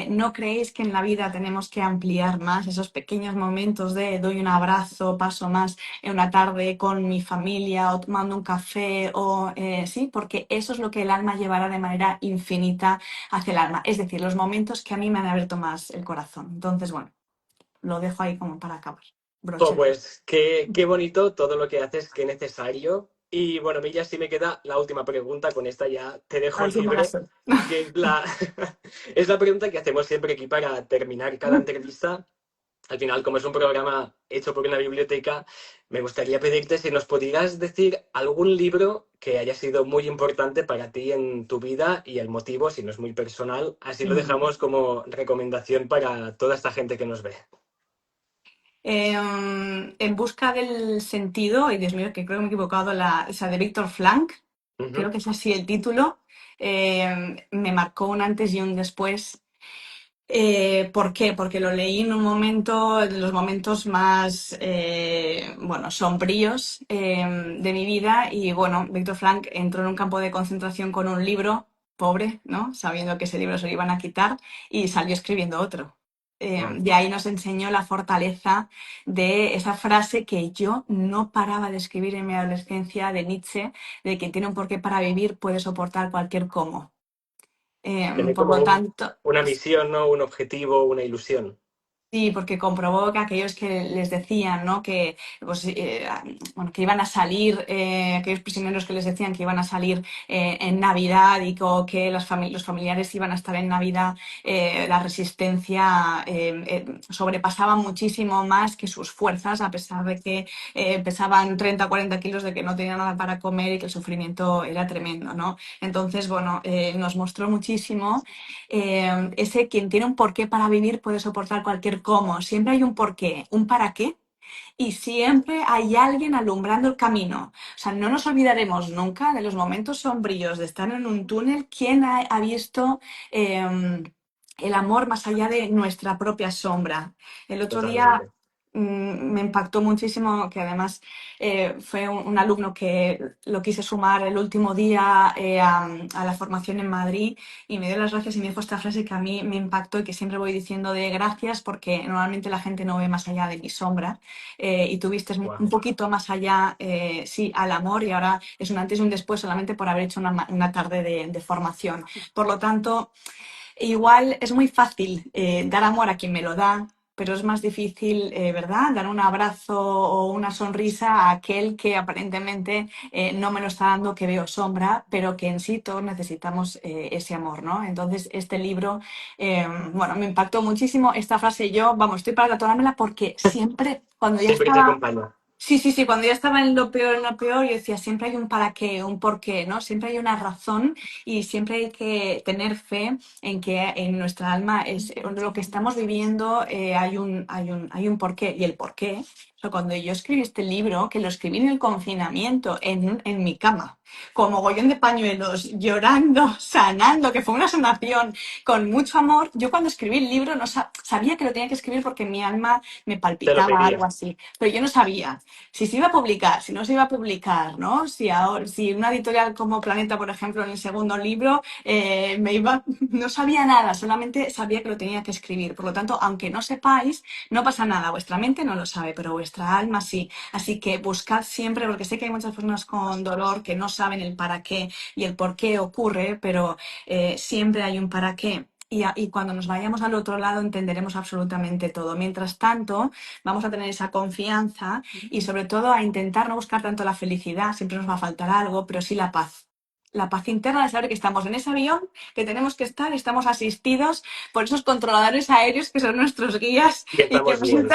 no creéis que en la vida tenemos que ampliar más esos pequeños momentos de doy un abrazo, paso más en una tarde con mi familia o tomando un café o sí, porque eso es lo que el alma llevará de manera infinita hacia el alma. Es decir, los momentos que a mí me han abierto más el corazón. Entonces, bueno, lo dejo ahí como para acabar. Jo, Broche. pues qué bonito todo lo que haces, qué necesario. Y bueno, a mí ya sí me queda la última pregunta, con esta ya te A dejo ver si me la libre, sé. que es es la pregunta que hacemos siempre aquí para terminar cada entrevista. Al final, como es un programa hecho por una biblioteca, me gustaría pedirte si nos pudieras decir algún libro que haya sido muy importante para ti en tu vida y el motivo, si no es muy personal. Así lo dejamos como recomendación para toda esta gente que nos ve. En busca del sentido, y Dios mío, que creo que me he equivocado, esa de Víctor Frank, creo Ujú. que es así el título, me marcó un antes y un después. ¿Por qué? Porque lo leí en un momento, en los momentos más, bueno, sombríos de mi vida y bueno, Víctor Frank entró en un campo de concentración con un libro, pobre, ¿no? Sabiendo que ese libro se lo iban a quitar y salió escribiendo otro. Wow. De ahí nos enseñó la fortaleza de esa frase que yo no paraba de escribir en mi adolescencia de Nietzsche, de quien tiene un porqué para vivir puede soportar cualquier cómo. Tiene Por como lo tanto, una misión, ¿no? Un objetivo, una ilusión. sí, porque comprobó que aquellos que les decían, ¿no? Que, pues, bueno, que iban a salir, aquellos prisioneros que les decían que iban a salir en Navidad y que los familiares iban a estar en Navidad, la resistencia sobrepasaba muchísimo más que sus fuerzas, a pesar de que pesaban 30 o 40 kilos, de que no tenían nada para comer y que el sufrimiento era tremendo, ¿no? Entonces, bueno, nos mostró muchísimo ese quien tiene un porqué para vivir puede soportar cualquier cómo. Siempre hay un porqué, un para qué. y siempre hay alguien alumbrando el camino. O sea, no nos olvidaremos nunca de los momentos sombríos de estar en un túnel. ¿Quién ha visto el amor más allá de nuestra propia sombra? El otro día Totalmente. me impactó muchísimo que además fue un alumno que lo quise sumar el último día a la formación en Madrid y me dio las gracias y me dijo esta frase que a mí me impactó y que siempre voy diciendo de gracias porque normalmente la gente no ve más allá de mi sombra y tú viste un Guau. poquito más allá, sí, al amor y ahora es un antes y un después solamente por haber hecho una tarde de formación. Por lo tanto, igual es muy fácil dar amor a quien me lo da, pero es más difícil, ¿verdad? Dar un abrazo o una sonrisa a aquel que aparentemente no me lo está dando, que veo sombra, pero que en sí todos necesitamos ese amor, ¿no? Entonces, este libro, bueno, me impactó muchísimo. Esta frase yo, vamos, estoy para tatuármela porque siempre, cuando ya Siempre te estaba acompaña. sí, sí, sí, cuando ya estaba en lo peor, yo decía, siempre hay un para qué, un por qué, ¿no? Siempre hay una razón y siempre hay que tener fe en que en nuestra alma es lo que estamos viviendo, hay un porqué. Y el porqué, o sea, cuando yo escribí este libro, que lo escribí en el confinamiento, en mi cama, con mogollón de pañuelos, llorando, sanando, que fue una sanación con mucho amor, yo cuando escribí el libro no sabía que lo tenía que escribir porque mi alma me Te lo palpitaba algo pedía. así, pero yo no sabía si se iba a publicar, si no se iba a publicar, ¿no? Si una editorial como Planeta, por ejemplo, en el segundo libro, no sabía nada, solamente sabía que lo tenía que escribir. Por lo tanto, aunque no sepáis, no pasa nada, vuestra mente no lo sabe, pero vuestra alma sí. Así que buscad siempre, porque sé que hay muchas personas con dolor que no saben el para qué y el por qué ocurre, pero siempre hay un para qué. Y cuando nos vayamos al otro lado entenderemos absolutamente todo. Mientras tanto, vamos a tener esa confianza y sobre todo a intentar no buscar tanto la felicidad, siempre nos va a faltar algo, pero sí la paz. La paz interna de saber que estamos en ese avión, que tenemos que estar, estamos asistidos por esos controladores aéreos que son nuestros guías Y estamos bien.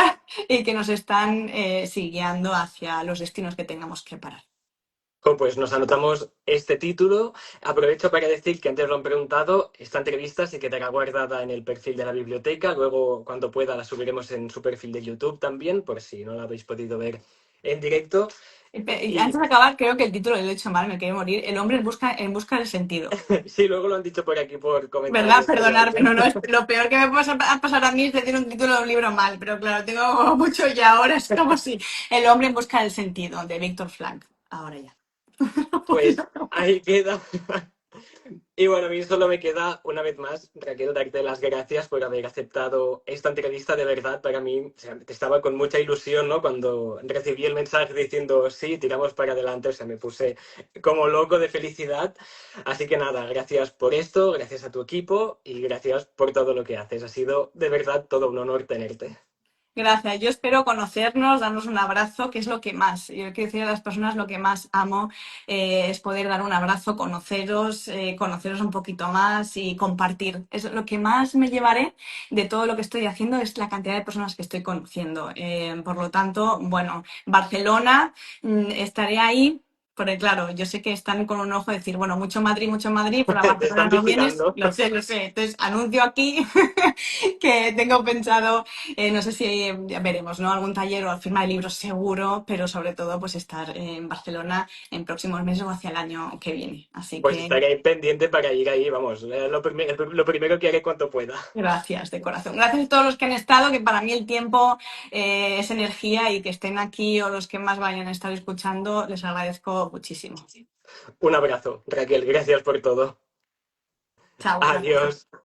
y que nos están guiando hacia los destinos que tengamos que parar. Pues nos anotamos este título. Aprovecho para decir que antes lo han preguntado, esta entrevista se quedará guardada en el perfil de la biblioteca. Luego, cuando pueda, la subiremos en su perfil de YouTube también, por si no la habéis podido ver en directo. Y Y antes de acabar, creo que el título lo he hecho mal, me quiere morir. El hombre en busca del sentido. sí, luego lo han dicho por aquí por ¿Verdad? comentarios que hay Perdonarme, alguien. no, no, es lo peor que me puede pasar a mí es decir un título de un libro mal, pero claro, tengo mucho ya ahora, es como si El hombre en busca del sentido, de Víctor Frank. Ahora ya. Pues ahí queda. Y bueno, a mí solo me queda, una vez más, Raquel, darte las gracias por haber aceptado esta entrevista. De verdad, para mí, o sea, estaba con mucha ilusión, ¿no? Cuando recibí el mensaje diciendo, sí, tiramos para adelante, o sea, me puse como loco de felicidad. Así que nada, gracias por esto, gracias a tu equipo y gracias por todo lo que haces. Ha sido de verdad todo un honor tenerte. Gracias. Yo espero conocernos, darnos un abrazo, que es lo que más. Yo quiero decir a las personas lo que más amo es poder dar un abrazo, conoceros un poquito más y compartir. Es lo que más me llevaré de todo lo que estoy haciendo es la cantidad de personas que estoy conociendo. Por lo tanto, bueno, Barcelona, estaré ahí. Porque claro, yo sé que están con un ojo de decir, bueno, mucho Madrid, pero a Te Barcelona están no vienes, vigilando. lo sé, lo sé. Entonces, anuncio aquí que tengo pensado no sé si ya veremos, ¿no? Algún taller o firma de libros seguro, pero sobre todo pues estar en Barcelona en próximos meses o hacia el año que viene. Así Pues que estaré ahí pendiente para ir ahí, vamos, lo primero que haré cuanto pueda. gracias de corazón. Gracias a todos los que han estado, que para mí el tiempo es energía y que estén aquí o los que más vayan a estar escuchando, les agradezco muchísimo. Un abrazo, Raquel, gracias por todo. Chao, gracias. Adiós.